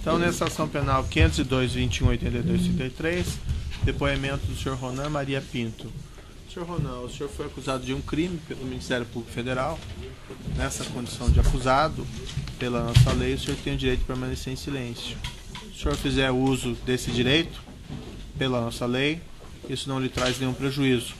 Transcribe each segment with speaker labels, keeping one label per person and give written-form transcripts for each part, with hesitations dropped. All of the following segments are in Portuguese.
Speaker 1: Então, nessa ação penal 502.21.82.33, depoimento do senhor Ronan Maria Pinto. Senhor Ronan, o senhor foi acusado de um crime pelo Ministério Público Federal. Nessa condição de acusado, pela nossa lei, o senhor tem o direito de permanecer em silêncio. Se o senhor fizer uso desse direito, pela nossa lei, isso não lhe traz nenhum prejuízo.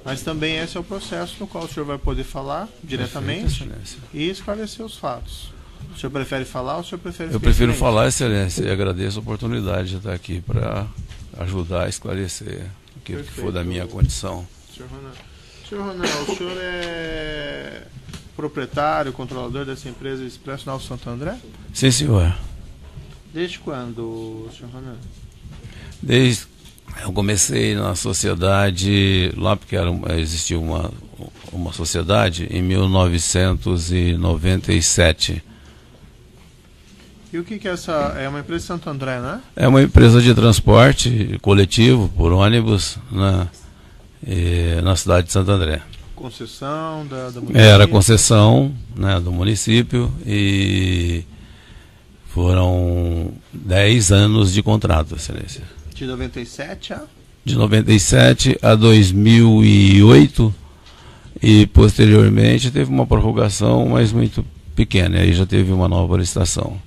Speaker 1: Mas também esse é o processo no qual o senhor vai poder falar diretamente e esclarecer os fatos. O senhor prefere falar ou o senhor prefere...
Speaker 2: Eu prefiro falar, Excelência, e agradeço a oportunidade de estar aqui para ajudar a esclarecer o que for da minha condição.
Speaker 1: Senhor Ronan, o senhor é proprietário, controlador dessa empresa Expresso Novo Santo André?
Speaker 2: Sim, senhor.
Speaker 1: Desde quando, senhor Ronan?
Speaker 2: Desde eu comecei na sociedade, lá porque existia uma sociedade, em 1997.
Speaker 1: E o que é essa? É uma empresa de Santo André, né?
Speaker 2: É uma empresa de transporte coletivo por ônibus, né, na cidade de Santo André.
Speaker 1: Concessão do município?
Speaker 2: Era concessão, né, do município e foram 10 anos de contrato, Excelência.
Speaker 1: De 97 a?
Speaker 2: De 97 a 2008 e posteriormente teve uma prorrogação, mas muito pequena, aí já teve uma nova licitação.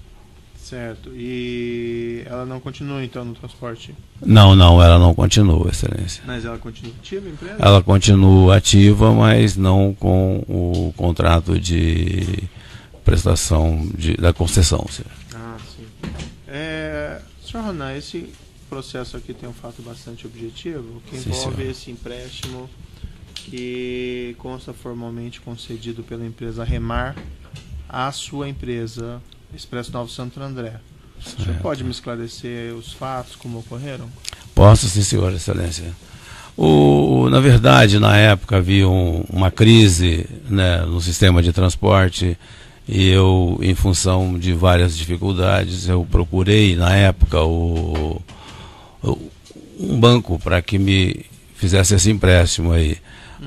Speaker 1: Certo. E ela não continua então no transporte?
Speaker 2: Não, ela não continua, Excelência.
Speaker 1: Mas ela continua ativa, a empresa?
Speaker 2: Ela continua ativa, mas não com o contrato de prestação da concessão, senhor.
Speaker 1: Ah, sim. Senhor Ronan, esse processo aqui tem um fato bastante objetivo, que envolve esse empréstimo que consta formalmente concedido pela empresa Remar à sua empresa Expresso Novo Santo André. O senhor pode me esclarecer os fatos, como ocorreram?
Speaker 2: Posso, sim, senhor, Excelência. Na verdade, na época havia uma crise, né, no sistema de transporte e eu, em função de várias dificuldades, eu procurei, na época, um banco para que me fizesse esse empréstimo aí.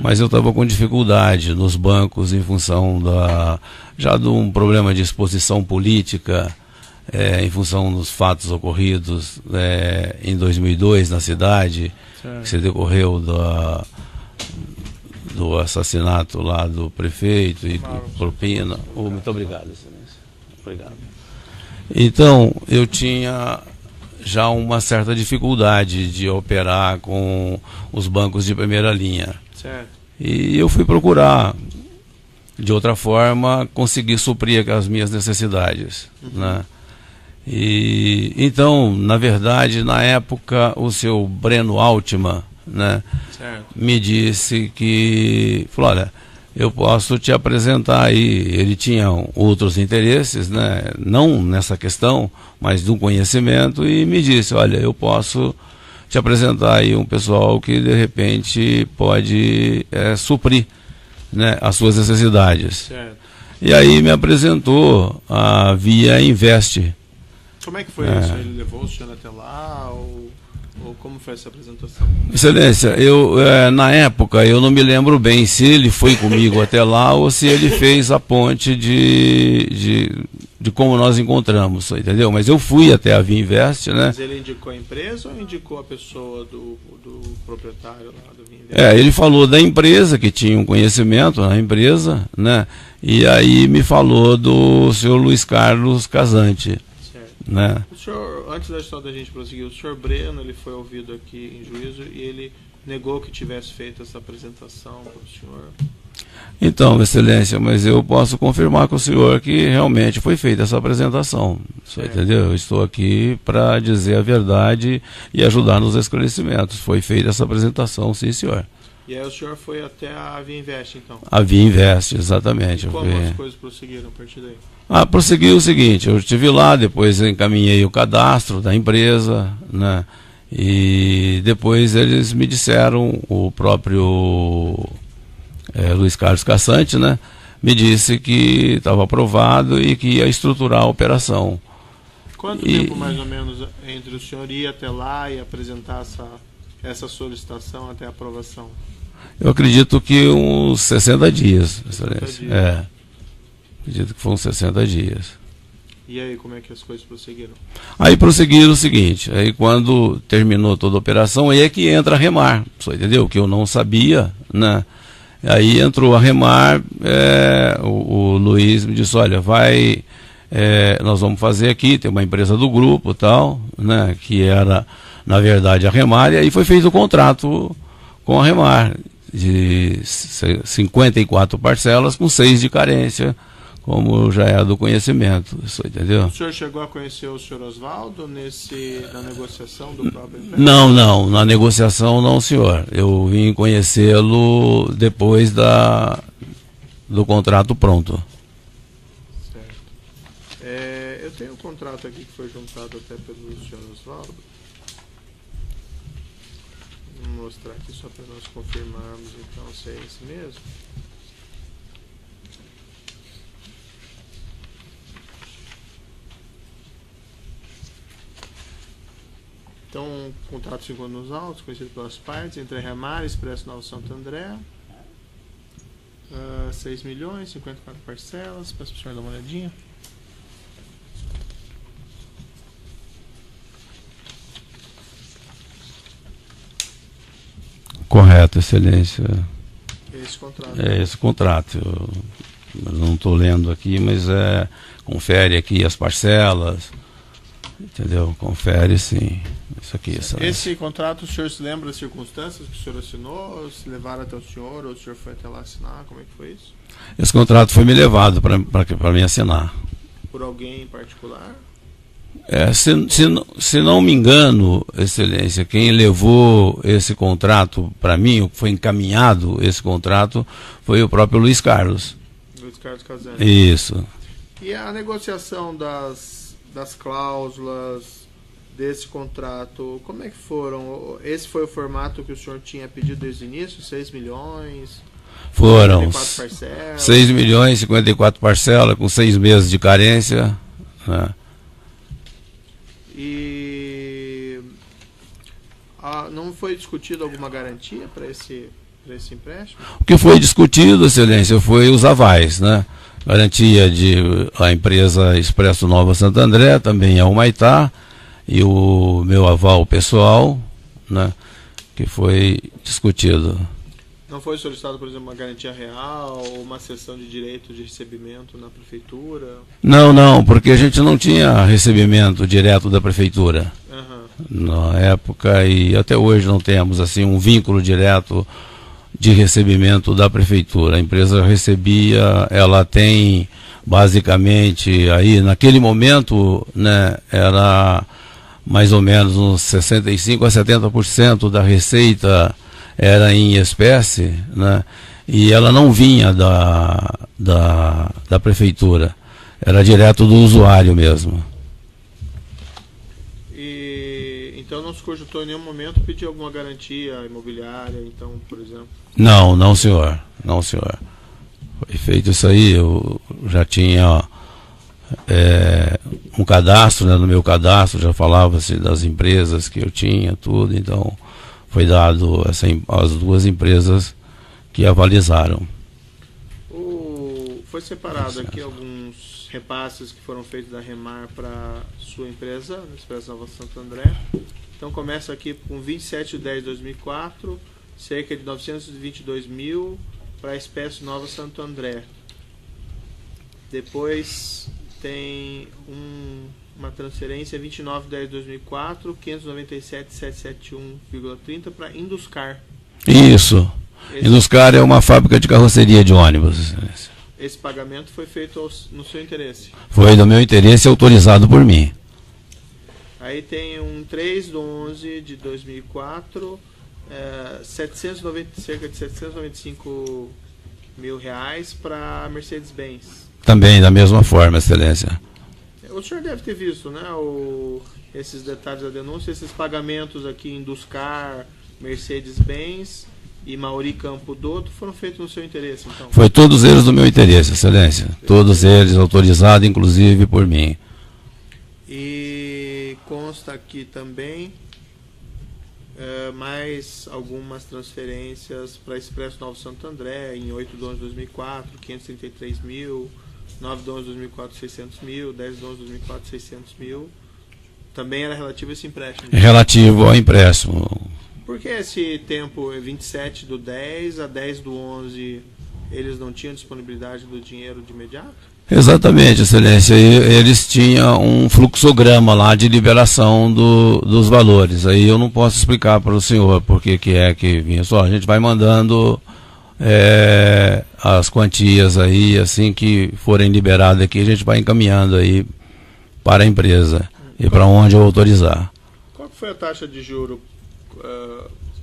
Speaker 2: Mas eu estava com dificuldade nos bancos em função já de um problema de exposição política, em função dos fatos ocorridos em 2002 na cidade, que se decorreu do assassinato lá do prefeito e propina. Muito obrigado, Excelência. Obrigado. Então, eu tinha já uma certa dificuldade de operar com os bancos de primeira linha.
Speaker 1: Certo.
Speaker 2: E eu fui procurar, de outra forma, conseguir suprir as minhas necessidades. Né? E, então, na verdade, na época, o seu Breno Altman, né, me disse que, falou, olha, eu posso te apresentar aí. Ele tinha outros interesses, né, não nessa questão, mas do conhecimento, e me disse, olha, eu posso te apresentar aí um pessoal que de repente pode suprir, né, as suas necessidades.
Speaker 1: Certo.
Speaker 2: E aí me apresentou a Via Invest.
Speaker 1: Como é que foi isso? Ele levou o senhor até lá ou como foi essa apresentação?
Speaker 2: Excelência, na época eu não me lembro bem se ele foi comigo até lá ou se ele fez a ponte de como nós encontramos, entendeu? Mas eu fui até a Via Invest, né?
Speaker 1: Mas ele indicou a empresa ou indicou a pessoa do proprietário lá do Via Invest?
Speaker 2: Ele falou da empresa, que tinha um conhecimento na empresa, né? E aí me falou do senhor Luiz Carlos Casante. Né?
Speaker 1: O senhor, antes da história da gente prosseguir, o senhor Breno, ele foi ouvido aqui em juízo e ele negou que tivesse feito essa apresentação para o senhor.
Speaker 2: Então, Excelência, mas eu posso confirmar com o senhor que realmente foi feita essa apresentação. Entendeu? Eu estou aqui para dizer a verdade e ajudar nos esclarecimentos. Foi feita essa apresentação, sim, senhor.
Speaker 1: E aí o senhor foi até a Via Invest, então?
Speaker 2: A Via Invest, exatamente.
Speaker 1: E como as coisas prosseguiram a partir daí?
Speaker 2: Prosseguiu o seguinte, eu estive lá, depois encaminhei o cadastro da empresa, né? E depois eles me disseram, o próprio Luiz Carlos Cassante, né, me disse que estava aprovado e que ia estruturar a operação.
Speaker 1: Quanto tempo mais ou menos entre o senhor ir até lá e apresentar essa solicitação até a aprovação?
Speaker 2: Eu acredito que uns 60 dias, Excelência.
Speaker 1: 60 dias.
Speaker 2: Acredito que foram 60 dias.
Speaker 1: E aí, como é que as coisas prosseguiram?
Speaker 2: Aí prosseguiram o seguinte, aí quando terminou toda a operação, aí é que entra a Remar, você entendeu? Que eu não sabia, né? Aí entrou a Remar, o Luiz me disse, olha, nós vamos fazer aqui, tem uma empresa do grupo e tal, né? Que era, na verdade, a Remar, e aí foi feito o contrato com a Remar, de 54 parcelas com 6 de carência, como já é do conhecimento, isso, entendeu?
Speaker 1: O senhor chegou a conhecer o senhor Oswaldo na negociação do próprio empréstimo?
Speaker 2: Não, na negociação não, senhor. Eu vim conhecê-lo depois do contrato pronto.
Speaker 1: Certo. Eu tenho um contrato aqui que foi juntado até pelo senhor Oswaldo. Vou mostrar aqui só para nós confirmarmos então se é esse mesmo. Então, contrato 5 anos altos, conhecido pelas partes, entre a Remar, Expresso Nova Santo André, 6 milhões, 54 parcelas, peço para o senhor dar uma olhadinha.
Speaker 2: Correto, excelência.
Speaker 1: Esse contrato.
Speaker 2: É esse contrato. Eu não estou lendo aqui, mas confere aqui as parcelas, entendeu? Confere sim. Isso aqui,
Speaker 1: esse contrato, o senhor se lembra das circunstâncias que o senhor assinou? Se levaram até o senhor, ou o senhor foi até lá assinar? Como é que foi isso?
Speaker 2: Esse contrato foi me levado para mim assinar.
Speaker 1: Por alguém em particular?
Speaker 2: Se não me engano, excelência, quem levou esse contrato para mim, foi encaminhado esse contrato, foi o próprio Luiz Carlos.
Speaker 1: Luiz Carlos Casani.
Speaker 2: Isso.
Speaker 1: E a negociação das cláusulas desse contrato, como é que foram? Esse foi o formato que o senhor tinha pedido desde o início? 6 milhões?
Speaker 2: Foram
Speaker 1: 6
Speaker 2: milhões, 54 parcelas, com 6 meses de carência, né?
Speaker 1: E não foi discutido alguma garantia para esse empréstimo?
Speaker 2: O que foi discutido, excelência, foi os avais, né? Garantia de a empresa Expresso Nova Santo André, também a Humaitá, e o meu aval pessoal, né? Que foi discutido.
Speaker 1: Não foi solicitado, por exemplo, uma garantia real ou uma cessão de direito de recebimento na prefeitura?
Speaker 2: Não, porque a gente não tinha recebimento direto da prefeitura.
Speaker 1: Uhum.
Speaker 2: Na época, e até hoje não temos assim um vínculo direto de recebimento da prefeitura. A empresa recebia, ela tem basicamente aí naquele momento, né, era mais ou menos uns 65 a 70% da receita era em espécie, né? E ela não vinha da prefeitura, era direto do usuário mesmo.
Speaker 1: E então não se cogitou em nenhum momento pedir alguma garantia imobiliária, então, por exemplo?
Speaker 2: Não, senhor. Foi feito isso aí, eu já tinha um cadastro, né? No meu cadastro já falava-se das empresas que eu tinha, tudo, então foi dado às duas empresas que avalizaram.
Speaker 1: Foi separado aqui alguns repasses que foram feitos da Remar para sua empresa, Expresso Nova Santo André. Então começa aqui com 27/10/2004, cerca de 922 mil para a Expresso Nova Santo André. Depois tem uma transferência 29/10/2004, 597.771,30 para Induscar.
Speaker 2: Isso. Induscar é uma fábrica de carroceria de ônibus.
Speaker 1: Esse pagamento foi feito no seu interesse?
Speaker 2: Foi do meu interesse, autorizado por mim.
Speaker 1: Aí tem um 3/11/2004, cerca de 795 mil reais para Mercedes-Benz.
Speaker 2: Também da mesma forma, excelência.
Speaker 1: O senhor deve ter visto, né, esses detalhes da denúncia, esses pagamentos aqui em Induscar, Mercedes-Benz e Mauri Campo Dotto foram feitos no seu interesse, então?
Speaker 2: Foi todos eles do meu interesse, excelência. Todos eles autorizados, inclusive por mim.
Speaker 1: E consta aqui também mais algumas transferências para Expresso Novo Santo André, em 8/11/2004, 533 mil, 9 de 11 de 2004, 600 mil, 10 de 11 de 2004, 600 mil. Também era relativo a esse empréstimo.
Speaker 2: Relativo ao empréstimo.
Speaker 1: Por que esse tempo, 27 do 10 a 10 do 11, eles não tinham disponibilidade do dinheiro de imediato?
Speaker 2: Exatamente, Excelência. Eles tinham um fluxograma lá de liberação dos valores. Aí eu não posso explicar para o senhor por que é que vinha. Só a gente vai mandando as quantias aí, assim que forem liberadas aqui, a gente vai encaminhando aí para a empresa e para onde eu autorizar.
Speaker 1: Qual foi a taxa de juro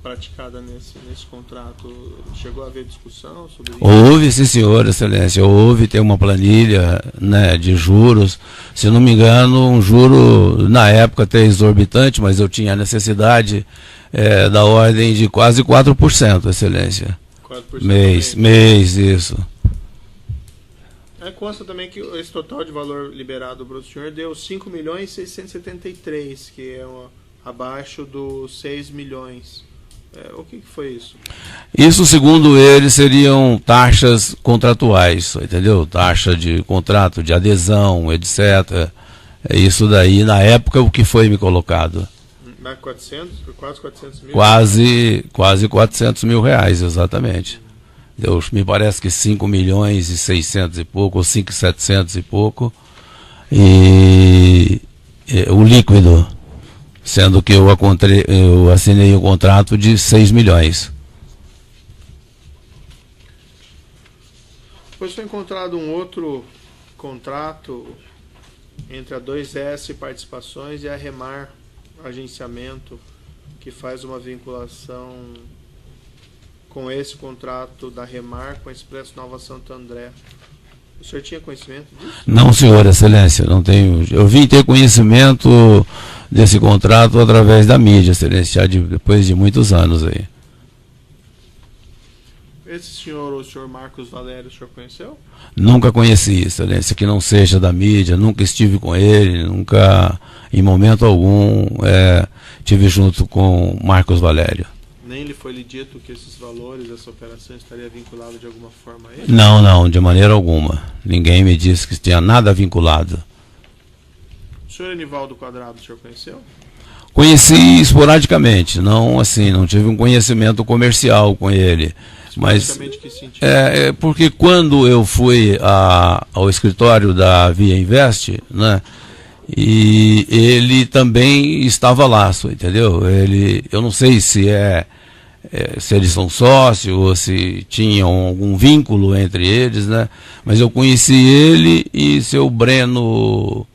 Speaker 1: praticada nesse contrato? Chegou a haver discussão sobre isso?
Speaker 2: Houve, sim, senhor, Excelência. Houve, tem uma planilha, né, de juros. Se não me engano, um juro, na época, até exorbitante, mas eu tinha a necessidade da ordem de quase 4%, Excelência.
Speaker 1: 4%
Speaker 2: mês, isso.
Speaker 1: Consta também que esse total de valor liberado para o senhor deu 5.673.000, que é abaixo dos 6 milhões. O que foi isso?
Speaker 2: Isso, segundo eles, seriam taxas contratuais, entendeu? Taxa de contrato, de adesão, etc. É isso daí, na época, o que foi me colocado.
Speaker 1: Quase 400 mil?
Speaker 2: Quase 400 mil reais, exatamente. Deu, me parece que 5 milhões e 600 e pouco, ou 5.700 e pouco. E o líquido, sendo que eu assinei o contrato de 6 milhões.
Speaker 1: Depois foi encontrado um outro contrato entre a 2S Participações e a Remar Agenciamento, que faz uma vinculação com esse contrato da Remar com a Expresso Nova Santo André. O senhor tinha conhecimento disso?
Speaker 2: Não, senhor, Excelência, não tenho. Eu vim ter conhecimento desse contrato através da mídia, Excelência, depois de muitos anos aí.
Speaker 1: Esse senhor, o senhor Marcos Valério, o senhor conheceu?
Speaker 2: Nunca conheci, Excelência, que não seja da mídia, nunca estive com ele, nunca, em momento algum, estive junto com Marcos Valério.
Speaker 1: Nem lhe foi lhe dito que esses valores, essa operação estaria vinculada de alguma forma a ele?
Speaker 2: Não, de maneira alguma. Ninguém me disse que tinha nada vinculado.
Speaker 1: O senhor Enivaldo Quadrado, o senhor conheceu?
Speaker 2: Conheci esporadicamente, não assim, não tive um conhecimento comercial com ele. Mas
Speaker 1: que sentido?
Speaker 2: Porque quando eu fui ao escritório da Via Invest, né, e ele também estava lá, entendeu? Eu não sei se eles são sócios ou se tinham algum vínculo entre eles, né? Mas eu conheci ele e seu Breno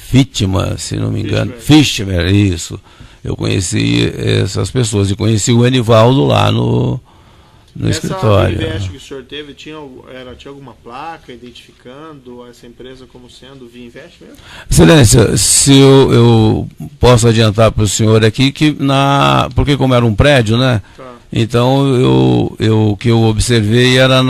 Speaker 2: Fichtmer, se não me engano. Fichtmer, isso. Eu conheci essas pessoas e conheci o Enivaldo lá no escritório.
Speaker 1: Essa Vinvest que o senhor teve, tinha alguma placa identificando essa empresa como sendo Vinvest mesmo?
Speaker 2: Excelência, se eu posso adiantar para o senhor aqui que porque como era um prédio, né? Tá. Então o que eu observei era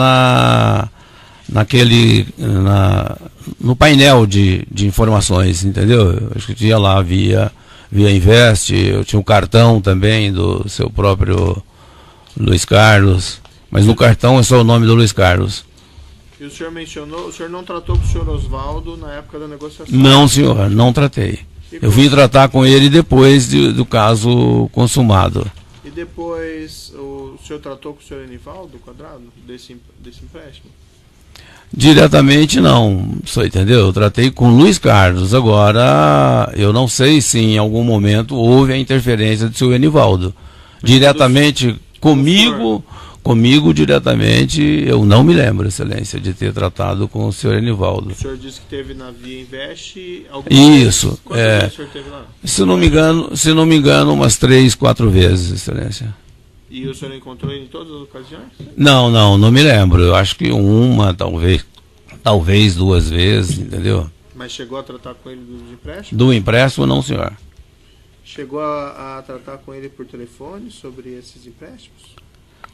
Speaker 2: no painel de informações, entendeu? Eu acho que tinha lá via Invest, eu tinha um cartão também do seu próprio Luiz Carlos, mas no cartão é só o nome do Luiz Carlos.
Speaker 1: E o senhor mencionou, o senhor não tratou com o senhor Oswaldo na época da negociação?
Speaker 2: Não, senhor, não tratei. Eu vim tratar com ele depois do caso consumado.
Speaker 1: E depois o senhor tratou com o senhor Enivaldo Quadrado desse empréstimo?
Speaker 2: Diretamente não, só entendeu? Eu tratei com Luiz Carlos. Agora, eu não sei se em algum momento houve a interferência do seu Enivaldo. Diretamente comigo diretamente, eu não me lembro, Excelência, de ter tratado com o senhor Enivaldo.
Speaker 1: O senhor disse que teve na Via Invest
Speaker 2: Isso.
Speaker 1: Quantas vezes o senhor teve lá?
Speaker 2: Se não me engano, umas 3, 4 vezes, Excelência.
Speaker 1: E o senhor encontrou ele em todas as ocasiões?
Speaker 2: Não me lembro. Eu acho que uma, talvez 2 vezes, entendeu?
Speaker 1: Mas chegou a tratar com ele do empréstimo?
Speaker 2: Do empréstimo, não, senhor.
Speaker 1: Chegou a tratar com ele por telefone sobre esses empréstimos?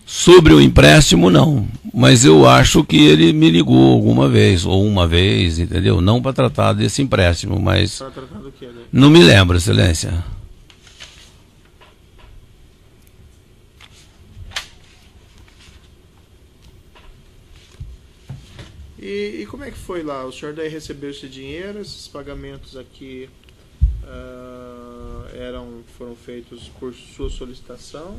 Speaker 2: Sobre o empréstimo, não. Mas eu acho que ele me ligou alguma vez, ou uma vez, entendeu? Não para tratar desse empréstimo, mas...
Speaker 1: Para tratar do quê, né?
Speaker 2: Não me lembro, Excelência.
Speaker 1: E como é que foi lá? O senhor daí recebeu esse dinheiro, esses pagamentos aqui foram feitos por sua solicitação,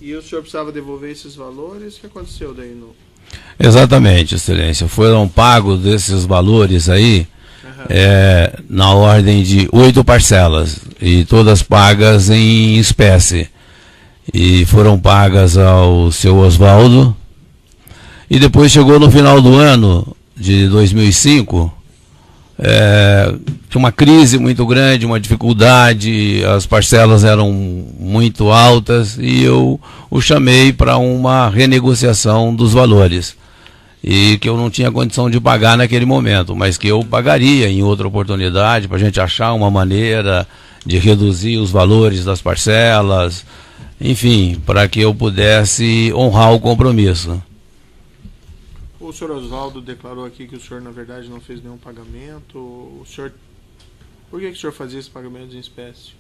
Speaker 1: e o senhor precisava devolver esses valores? O que aconteceu daí no...
Speaker 2: Exatamente, Excelência. Foram pagos desses valores aí, na ordem de 8 parcelas, e todas pagas em espécie. E foram pagas ao seu Oswaldo. E depois chegou no final do ano de 2005, tinha uma crise muito grande, uma dificuldade, as parcelas eram muito altas, e eu o chamei para uma renegociação dos valores, e que eu não tinha condição de pagar naquele momento, mas que eu pagaria em outra oportunidade, para a gente achar uma maneira de reduzir os valores das parcelas, enfim, para que eu pudesse honrar o compromisso.
Speaker 1: O senhor Oswaldo declarou aqui que o senhor, na verdade, não fez nenhum pagamento. Por que o senhor fazia esses pagamentos em espécie?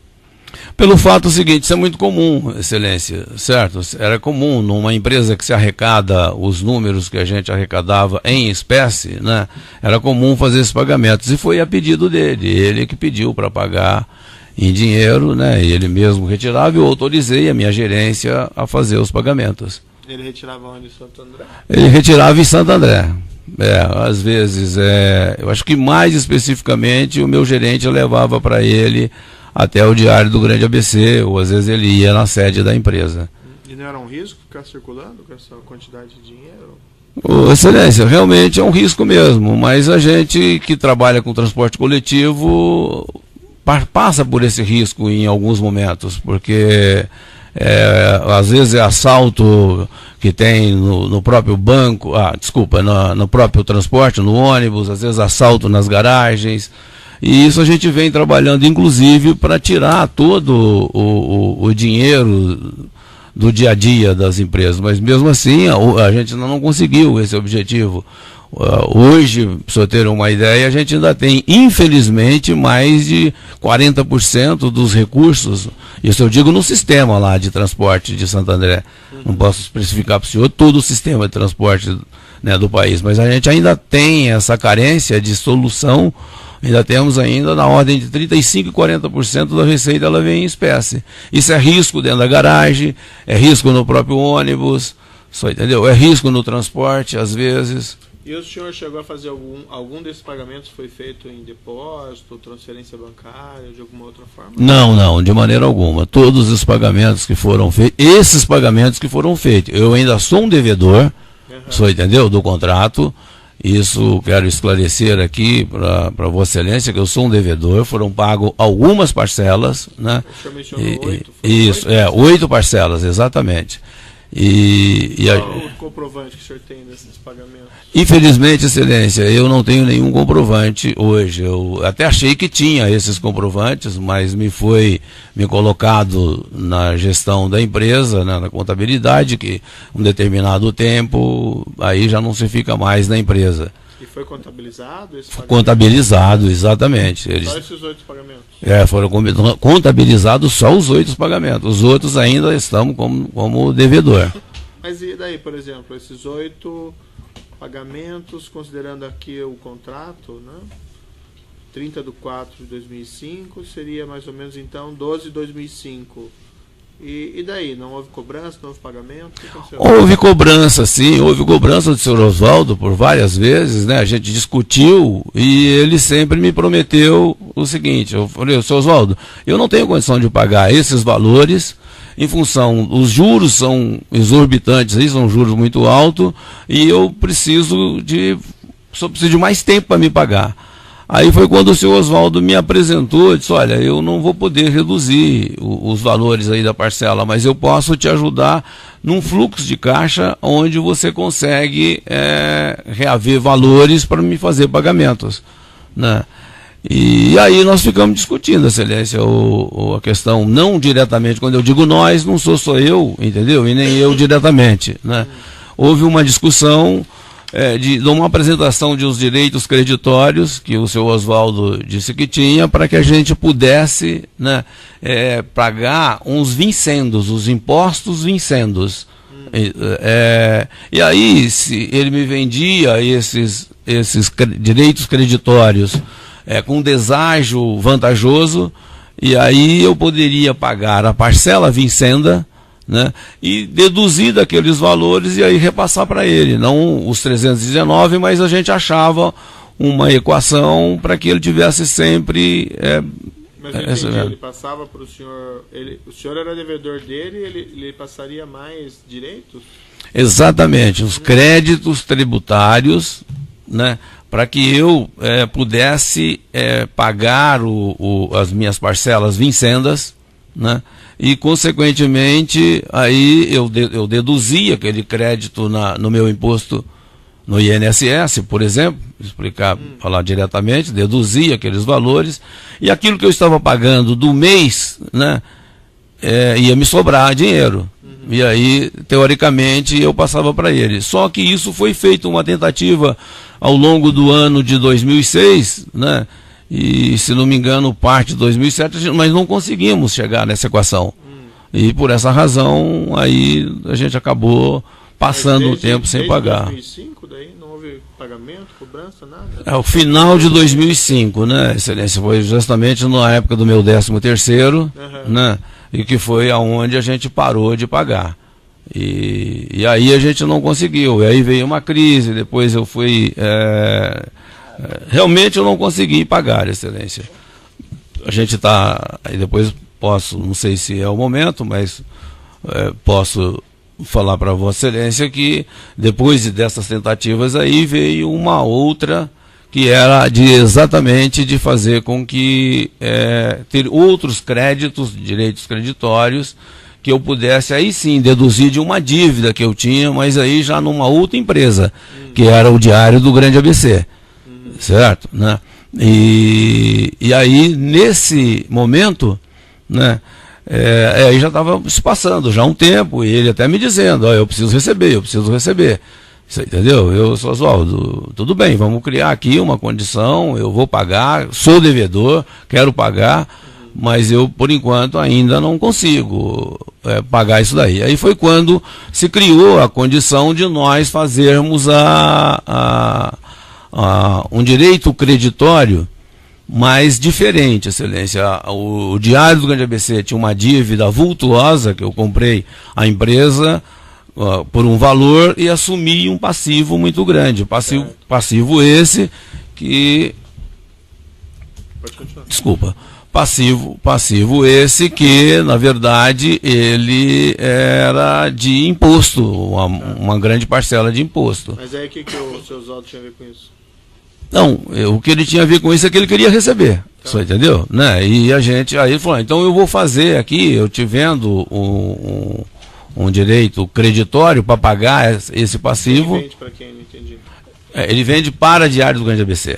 Speaker 2: Pelo fato seguinte, isso é muito comum, Excelência, certo? Era comum numa empresa que se arrecada os números que a gente arrecadava em espécie, né? Era comum fazer esses pagamentos, e foi a pedido dele, ele que pediu para pagar em dinheiro, né? Ele mesmo retirava, e eu autorizei a minha gerência a fazer os pagamentos.
Speaker 1: Ele retirava onde, em Santo André?
Speaker 2: Ele retirava em Santo André. Às vezes, eu acho que mais especificamente o meu gerente levava para ele até o Diário do Grande ABC, ou às vezes ele ia na sede da empresa.
Speaker 1: E não era um risco ficar circulando com essa quantidade de dinheiro?
Speaker 2: Excelência, realmente é um risco mesmo, mas a gente que trabalha com transporte coletivo passa por esse risco em alguns momentos, porque às vezes é assalto que tem no próprio banco, no próprio transporte, no ônibus, às vezes assalto nas garagens, e isso a gente vem trabalhando inclusive para tirar todo o dinheiro do dia a dia das empresas, mas mesmo assim a gente ainda não conseguiu esse objetivo. Hoje, para você ter uma ideia, a gente ainda tem, infelizmente, mais de 40% dos recursos, isso eu digo no sistema lá de transporte de Santo André, não posso especificar para o senhor todo o sistema de transporte, né, do país, mas a gente ainda tem essa carência de solução, ainda temos ainda na ordem de 35% e 40% da receita ela vem em espécie. Isso é risco dentro da garagem, é risco no próprio ônibus, só entendeu? É risco no transporte, às vezes.
Speaker 1: E o senhor chegou a fazer algum desses pagamentos foi feito em depósito, transferência bancária, de alguma outra forma?
Speaker 2: Não, de maneira alguma. Todos os pagamentos que foram feitos, esses pagamentos que foram feitos, eu ainda sou um devedor, só entendeu, do contrato. Isso quero esclarecer aqui para Vossa Excelência, que eu sou um devedor, foram pagos algumas parcelas, né?
Speaker 1: O senhor mencionou 8?
Speaker 2: Isso, 8 parcelas, exatamente.
Speaker 1: Qual o comprovante que o senhor tem desses pagamentos?
Speaker 2: Infelizmente, Excelência, eu não tenho nenhum comprovante hoje. Eu até achei que tinha esses comprovantes, mas me colocado na gestão da empresa, né, na contabilidade, que um determinado tempo, aí já não se fica mais na empresa.
Speaker 1: E foi contabilizado esse pagamento?
Speaker 2: Contabilizado, exatamente.
Speaker 1: Só esses 8 pagamentos?
Speaker 2: Foram contabilizados só os 8 pagamentos. Os outros ainda estamos como devedor.
Speaker 1: Mas e daí, por exemplo, esses 8 pagamentos, considerando aqui o contrato, né? 30/4/2005, seria mais ou menos então 12/2005. E daí, não houve cobrança, não houve pagamento? O que aconteceu?
Speaker 2: Houve cobrança, sim, houve cobrança do senhor Oswaldo por várias vezes, né? A gente discutiu e ele sempre me prometeu o seguinte, eu falei, senhor Oswaldo, eu não tenho condição de pagar esses valores, em função, os juros são exorbitantes, aí são juros muito altos, e eu preciso de mais tempo para me pagar. Aí foi quando o senhor Oswaldo me apresentou, disse, olha, eu não vou poder reduzir os valores aí da parcela, mas eu posso te ajudar num fluxo de caixa onde você consegue reaver valores para me fazer pagamentos, né? E aí nós ficamos discutindo, Excelência, a questão, não diretamente, quando eu digo nós, não sou só eu, entendeu? E nem eu diretamente, né? Houve uma discussão de uma apresentação de uns direitos creditórios que o senhor Oswaldo disse que tinha, para que a gente pudesse, né, pagar uns vincendos, os impostos vincendos. E aí, se ele me vendia esses direitos creditórios com deságio vantajoso, e aí eu poderia pagar a parcela vincenda, né, e deduzir daqueles valores e aí repassar para ele, não os 319, mas a gente achava uma equação para que ele tivesse sempre...
Speaker 1: Mas eu entendi, ele passava para o senhor, o senhor era devedor dele, ele passaria mais direitos?
Speaker 2: Exatamente, os créditos tributários, né, para que eu pudesse pagar as minhas parcelas vincendas, né, e consequentemente aí eu deduzia aquele crédito no meu imposto no INSS, por exemplo, falar diretamente, deduzia aqueles valores, e aquilo que eu estava pagando do mês, né, ia me sobrar dinheiro. E aí, teoricamente, eu passava para ele. Só que isso foi feito uma tentativa ao longo do ano de 2006, né? E, se não me engano, parte de 2007, mas não conseguimos chegar nessa equação. E por essa razão, aí a gente acabou passando o tempo sem pagar.
Speaker 1: Desde 2005, daí não houve pagamento, cobrança, nada?
Speaker 2: O final de 2005, né, Excelência? Foi justamente na época do meu 13º, né? E que foi aonde a gente parou de pagar. E aí a gente não conseguiu. E aí veio uma crise, depois eu fui... realmente eu não consegui pagar, Excelência. A gente está... Aí depois posso, não sei se é o momento, mas posso falar para Vossa Excelência que depois dessas tentativas aí veio uma outra que era exatamente de fazer com que ter outros créditos, direitos creditórios, que eu pudesse aí sim deduzir de uma dívida que eu tinha, mas aí já numa outra empresa, que era o Diário do Grande ABC, certo? Né? E aí, nesse momento, né, aí já estava se passando já um tempo, e ele até me dizendo, eu preciso receber. Você entendeu? Eu sou Oswaldo, tudo bem, vamos criar aqui uma condição, eu vou pagar, sou devedor, quero pagar, mas eu, por enquanto, ainda não consigo pagar isso daí. Aí foi quando se criou a condição de nós fazermos um direito creditório mais diferente, Excelência. O Diário do Grande ABC tinha uma dívida vultuosa, que eu comprei a empresa por um valor e assumi um passivo muito grande. Passivo esse que...
Speaker 1: Pode continuar.
Speaker 2: Desculpa. Passivo esse que, na verdade, ele era de imposto, uma grande parcela de imposto.
Speaker 1: Mas aí o que o seu Oswaldo tinha a ver com isso?
Speaker 2: Não, o que ele tinha a ver com isso é que ele queria receber, você entendeu? Né? E a gente, aí ele falou, então eu vou fazer aqui, eu te vendo um direito creditório para pagar esse passivo.
Speaker 1: Ele vende para quem? Não entendi.
Speaker 2: Ele vende para Diário do Grande ABC.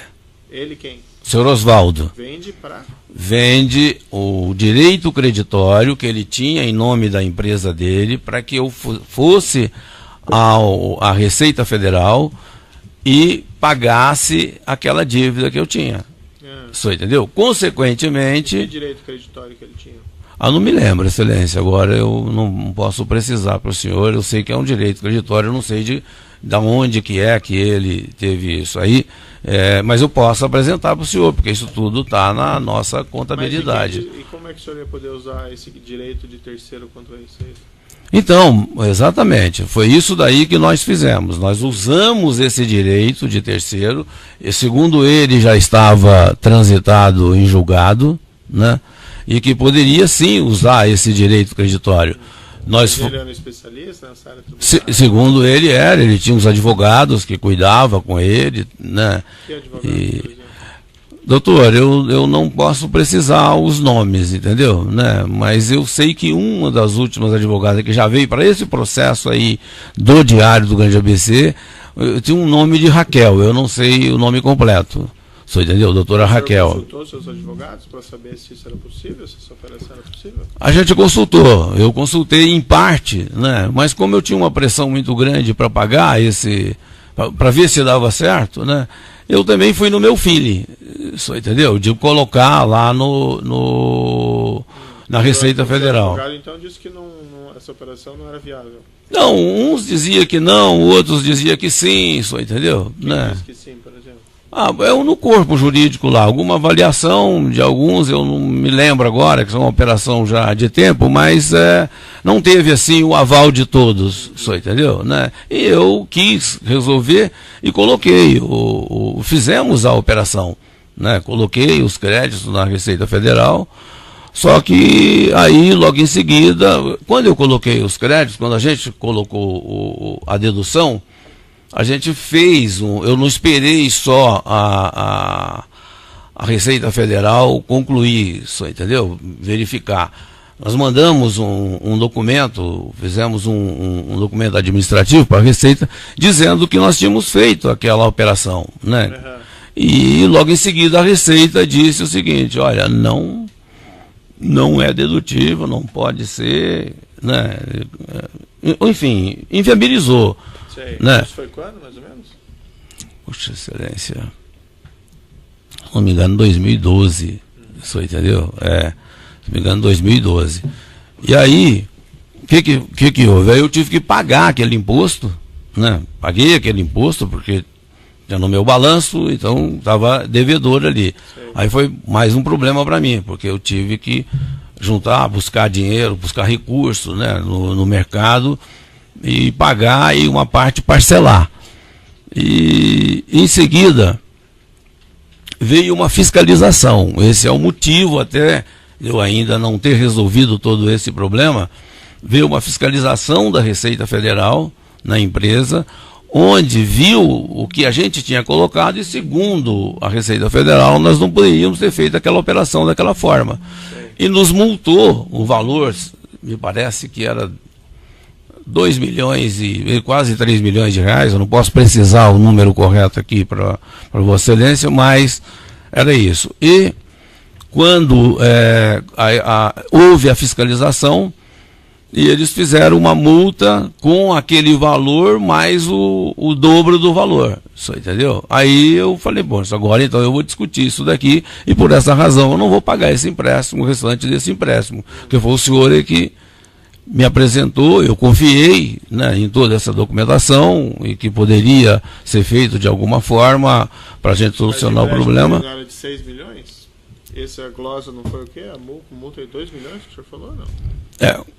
Speaker 1: Ele quem?
Speaker 2: Senhor Oswaldo.
Speaker 1: Vende para?
Speaker 2: Vende o direito creditório que ele tinha em nome da empresa dele para que eu fosse à Receita Federal e pagasse aquela dívida que eu tinha. Você entendeu? Consequentemente...
Speaker 1: Que direito creditório que ele tinha?
Speaker 2: Não me lembro, Excelência. Agora eu não posso precisar para o senhor. Eu sei que é um direito creditório, eu não sei de onde que ele teve isso aí. Mas eu posso apresentar para o senhor, porque isso tudo está na nossa contabilidade.
Speaker 1: E como é que o senhor ia poder usar esse direito de terceiro contra a Receita?
Speaker 2: Então, exatamente, foi isso daí que nós fizemos. Nós usamos esse direito de terceiro, e segundo ele já estava transitado em julgado, né? E que poderia sim usar esse direito creditório.
Speaker 1: Ele era um especialista nessa área tributária?
Speaker 2: Segundo ele tinha uns advogados que cuidavam com ele, né?
Speaker 1: Que advogado, por exemplo?
Speaker 2: Doutor, eu não posso precisar os nomes, entendeu? Né? Mas eu sei que uma das últimas advogadas que já veio para esse processo aí do Diário do Grande ABC, tinha um nome de Raquel, eu não sei o nome completo. Você entendeu? Doutora Raquel.
Speaker 1: Você consultou seus advogados para saber se isso era possível, se essa operação era possível?
Speaker 2: A gente consultou, eu consultei em parte, né? Mas como eu tinha uma pressão muito grande para pagar para ver se dava certo, né? Eu também fui no meu feeling, você entendeu? De colocar lá na Receita Federal.
Speaker 1: O advogado então disse que essa operação não era viável.
Speaker 2: Não, uns diziam que não, outros diziam que sim, só entendeu?
Speaker 1: Quem
Speaker 2: Né?
Speaker 1: diz que sim, por exemplo?
Speaker 2: É no corpo jurídico lá, alguma avaliação de alguns, eu não me lembro agora, que são uma operação já de tempo, mas não teve assim o aval de todos, só entendeu? Né? E eu quis resolver e coloquei, fizemos a operação, né? Coloquei os créditos na Receita Federal. Só que aí, logo em seguida, quando eu coloquei os créditos, quando a gente colocou a dedução, a gente fez eu não esperei só a Receita Federal concluir isso, entendeu? Verificar. Nós mandamos um documento, fizemos um documento administrativo para a Receita, dizendo que nós tínhamos feito aquela operação, né? Uhum. E logo em seguida a Receita disse o seguinte, olha, não é dedutivo, não pode ser, né? Enfim, inviabilizou.
Speaker 1: Sei.
Speaker 2: Né?
Speaker 1: Isso foi quando, mais ou menos?
Speaker 2: Poxa, Excelência, se não me engano, 2012, isso, entendeu? Se não me engano, 2012. E aí, o que houve? Aí eu tive que pagar aquele imposto, né? Paguei aquele imposto, porque já no meu balanço, então estava devedor ali. Sei. Aí foi mais um problema para mim, porque eu tive que juntar, buscar dinheiro, buscar recursos, né, no mercado e pagar e uma parte parcelar. E em seguida veio uma fiscalização. Esse é o motivo até eu ainda não ter resolvido todo esse problema. Veio uma fiscalização da Receita Federal na empresa, onde viu o que a gente tinha colocado e, segundo a Receita Federal, nós não poderíamos ter feito aquela operação daquela forma. E nos multou o valor, me parece que era 2 milhões e quase 3 milhões de reais, eu não posso precisar o número correto aqui para Vossa Excelência, mas era isso. E quando houve a fiscalização, e eles fizeram uma multa com aquele valor mais o dobro do valor. Isso, entendeu? Aí eu falei, bom, agora então eu vou discutir isso daqui e por essa razão eu não vou pagar esse empréstimo, o restante desse empréstimo. Porque foi o senhor que me apresentou, eu confiei, né, em toda essa documentação e que poderia ser feito de alguma forma para a gente solucionar o problema.
Speaker 1: Mas de 6 milhões? Essa glosa não foi o quê? A multa de 2 milhões que o senhor falou, não?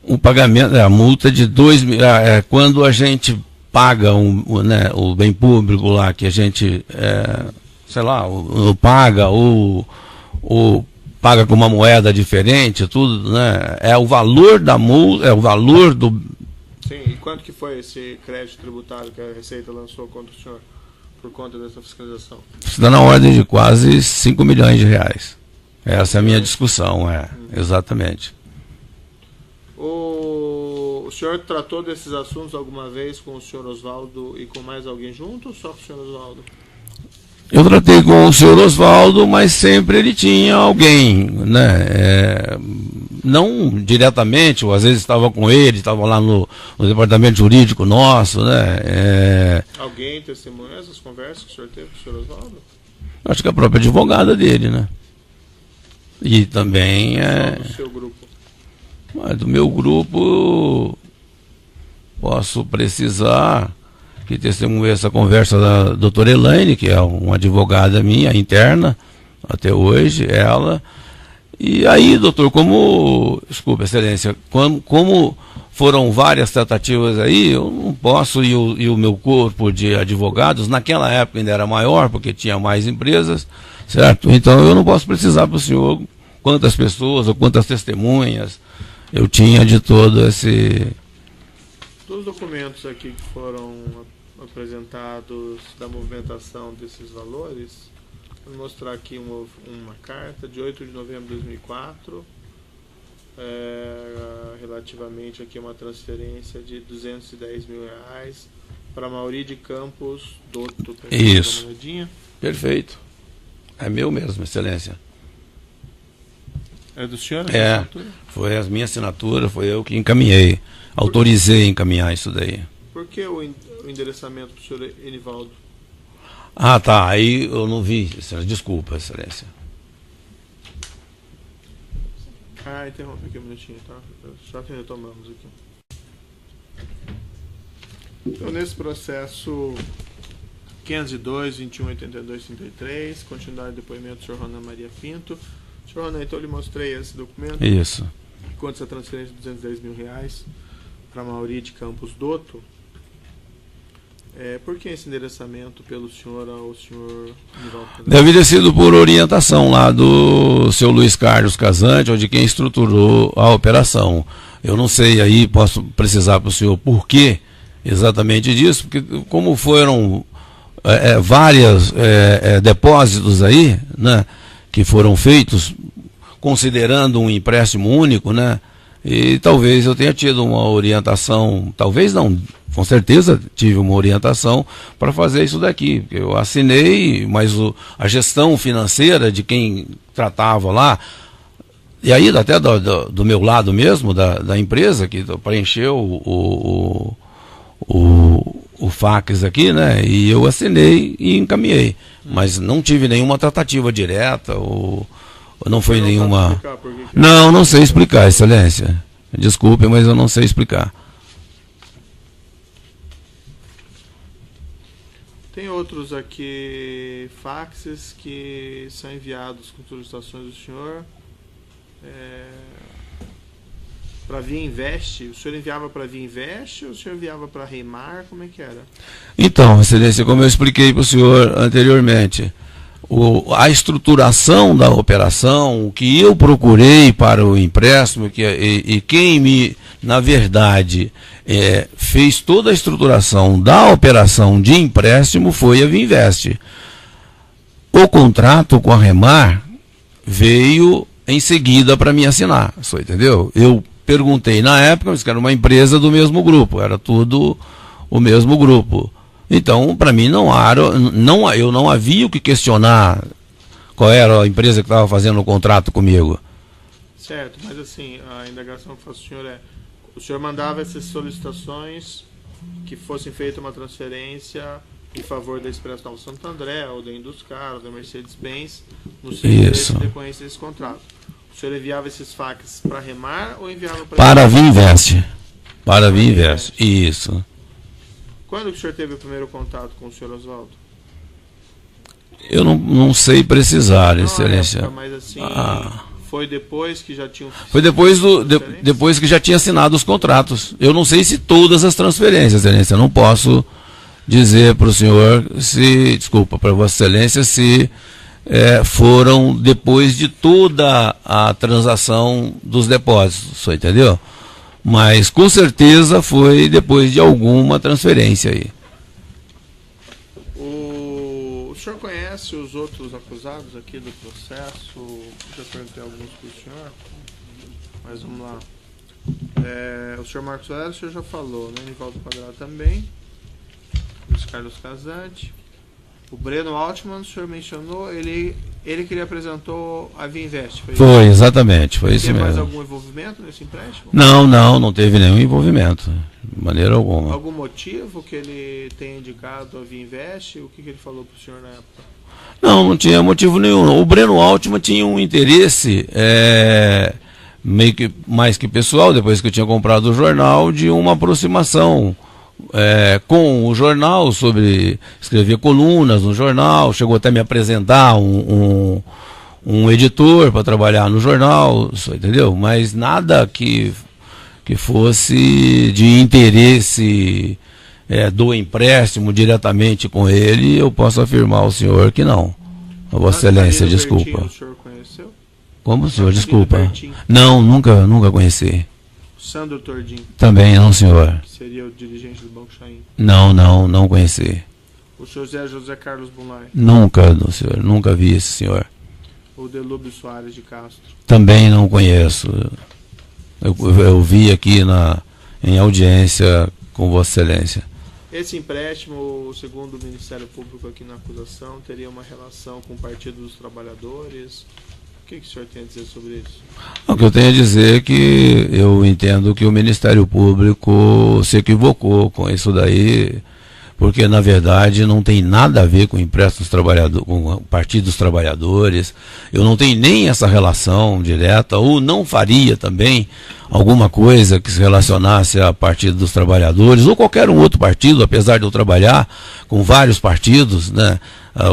Speaker 2: O pagamento, a multa de 2 milhões, quando a gente paga o bem público lá, que a gente, sei lá, paga ou paga com uma moeda diferente, tudo, né? É o valor da multa, é o valor do...
Speaker 1: Sim, e quanto que foi esse crédito tributário que a Receita lançou contra o senhor, por conta dessa fiscalização?
Speaker 2: Isso dá na ordem de quase 5 milhões de reais. Essa é a minha discussão, exatamente.
Speaker 1: O senhor tratou desses assuntos alguma vez com o senhor Oswaldo e com mais alguém junto, ou só com o senhor Oswaldo?
Speaker 2: Eu tratei com o senhor Oswaldo, mas sempre ele tinha alguém, né? Não diretamente, ou às vezes estava com ele, estava lá no departamento jurídico nosso, né?
Speaker 1: Alguém testemunhou essas conversas que o senhor teve com o senhor Oswaldo?
Speaker 2: Acho que a própria advogada dele, né? E também
Speaker 1: do seu grupo?
Speaker 2: Mas do meu grupo posso precisar que testemunhei essa conversa da doutora Elaine, que é uma advogada minha, interna, até hoje, ela. E aí, doutor, desculpa, Excelência, como foram várias tratativas aí, eu não posso, e o meu corpo de advogados, naquela época ainda era maior, porque tinha mais empresas, certo? Então eu não posso precisar para o senhor quantas pessoas ou quantas testemunhas eu tinha de todo esse...
Speaker 1: Dos documentos aqui que foram apresentados da movimentação desses valores, vou mostrar aqui uma carta de 8 de novembro de 2004, relativamente aqui a uma transferência de 210 mil reais para Mauri de Campos Dotto.
Speaker 2: Isso, perfeito, é meu mesmo, Excelência.
Speaker 1: É do senhor?
Speaker 2: Foi a minha assinatura, foi eu que encaminhei, autorizei encaminhar isso daí.
Speaker 1: Por que o endereçamento do senhor Enivaldo?
Speaker 2: Ah, tá, aí eu não vi, desculpa, Excelência.
Speaker 1: Interrompe aqui um minutinho, tá? Só que retomamos aqui. Então, nesse processo 502, 21, 82, 33, continuidade do depoimento do senhor Ronan Maria Pinto. Senhor Ronan, então eu lhe mostrei esse documento.
Speaker 2: Isso.
Speaker 1: Quanto essa transferência de R$210 mil para Mauri de Campos Dotto. Por que esse endereçamento pelo senhor ao senhor Nivaldo?
Speaker 2: Deve ter sido por orientação lá do seu Luiz Carlos Casante, ou de quem estruturou a operação. Eu não sei aí, posso precisar para o senhor por que exatamente disso, porque como foram vários depósitos aí, né, que foram feitos considerando um empréstimo único, né, e talvez eu tenha tido uma orientação, talvez não, com certeza tive uma orientação para fazer isso daqui. Eu assinei, mas a gestão financeira de quem tratava lá, e aí até do meu lado mesmo, da empresa, que preencheu o fax aqui, né? E eu assinei e encaminhei. Mas não tive nenhuma tratativa direta, ou não foi nenhuma... Não sei explicar, Excelência. Desculpe, mas eu não sei explicar.
Speaker 1: Tem outros aqui, faxes que são enviados com solicitações do senhor para Via Invest. O senhor enviava para Via Invest ou o senhor enviava para Reimar? Como é que era?
Speaker 2: Então, Excelência, como eu expliquei para o senhor anteriormente, a estruturação da operação, o que eu procurei para o empréstimo, e quem me, na verdade, fez toda a estruturação da operação de empréstimo foi a Vinvest. O contrato com a Remar veio em seguida para me assinar, você entendeu? Eu perguntei na época, mas que era uma empresa do mesmo grupo, era tudo o mesmo grupo. Então, para mim, eu não havia o que questionar qual era a empresa que estava fazendo o contrato comigo.
Speaker 1: Certo, mas assim, a indagação que faço ao senhor o senhor mandava essas solicitações que fossem feita uma transferência em favor da Expresso Nova Santo André, ou da Induscar, ou da Mercedes-Benz, no seu decorrência desse contrato. O senhor enviava esses fax para Remar ou enviava
Speaker 2: para a Vinvest? Para a Vinvest, isso.
Speaker 1: Quando que o senhor teve o primeiro contato com o senhor Oswaldo?
Speaker 2: Eu não sei precisar, Excelência.
Speaker 1: Época, mas assim, foi depois que já tinham...
Speaker 2: Foi depois que já tinha assinado os contratos. Eu não sei se todas as transferências, Excelência. Eu não posso dizer para o senhor desculpa, para Vossa Excelência, se foram depois de toda a transação dos depósitos, você entendeu? Mas com certeza foi depois de alguma transferência aí.
Speaker 1: O senhor conhece os outros acusados aqui do processo? Já perguntei alguns para o senhor, mas vamos lá. O senhor Marcos Aurélio, o senhor já falou, né? Nivaldo Quadrado também. Luiz Carlos Casante. O Breno Altman, o senhor mencionou, ele que lhe apresentou a Via Invest.
Speaker 2: Foi exatamente, foi isso mesmo.
Speaker 1: Teve mais algum envolvimento nesse empréstimo?
Speaker 2: Não teve nenhum envolvimento, de maneira alguma.
Speaker 1: Algum motivo que ele tenha indicado a Via Invest? O que ele falou para o senhor na época?
Speaker 2: Não tinha motivo nenhum. O Breno Altman tinha um interesse meio que mais que pessoal, depois que eu tinha comprado o jornal, de uma aproximação com o jornal, sobre escrever colunas no jornal, chegou até me apresentar um editor para trabalhar no jornal, entendeu? Mas nada que fosse de interesse do empréstimo diretamente com ele, eu posso afirmar ao senhor que não. A Vossa Excelência, desculpa.
Speaker 1: Bertinho, o senhor conheceu?
Speaker 2: Como, senhor? Desculpa. Não, nunca conheci.
Speaker 1: Sandro Tordim.
Speaker 2: Também não, senhor.
Speaker 1: Que seria o dirigente do Banco Chaim.
Speaker 2: Não conheci.
Speaker 1: O senhor José Carlos Bunlai.
Speaker 2: Nunca, senhor, nunca vi esse senhor.
Speaker 1: O Delúbio Soares de Castro.
Speaker 2: Também não conheço. Eu vi aqui em audiência com Vossa Excelência.
Speaker 1: Esse empréstimo, segundo o Ministério Público aqui na acusação, teria uma relação com o Partido dos Trabalhadores. O que o senhor tem a dizer sobre isso?
Speaker 2: O que eu tenho a dizer é que eu entendo que o Ministério Público se equivocou com isso daí, porque na verdade não tem nada a ver com o empréstimo dos trabalhadores, com o Partido dos Trabalhadores. Eu não tenho nem essa relação direta, ou não faria também alguma coisa que se relacionasse a Partido dos Trabalhadores, ou qualquer um outro partido, apesar de eu trabalhar com vários partidos, né?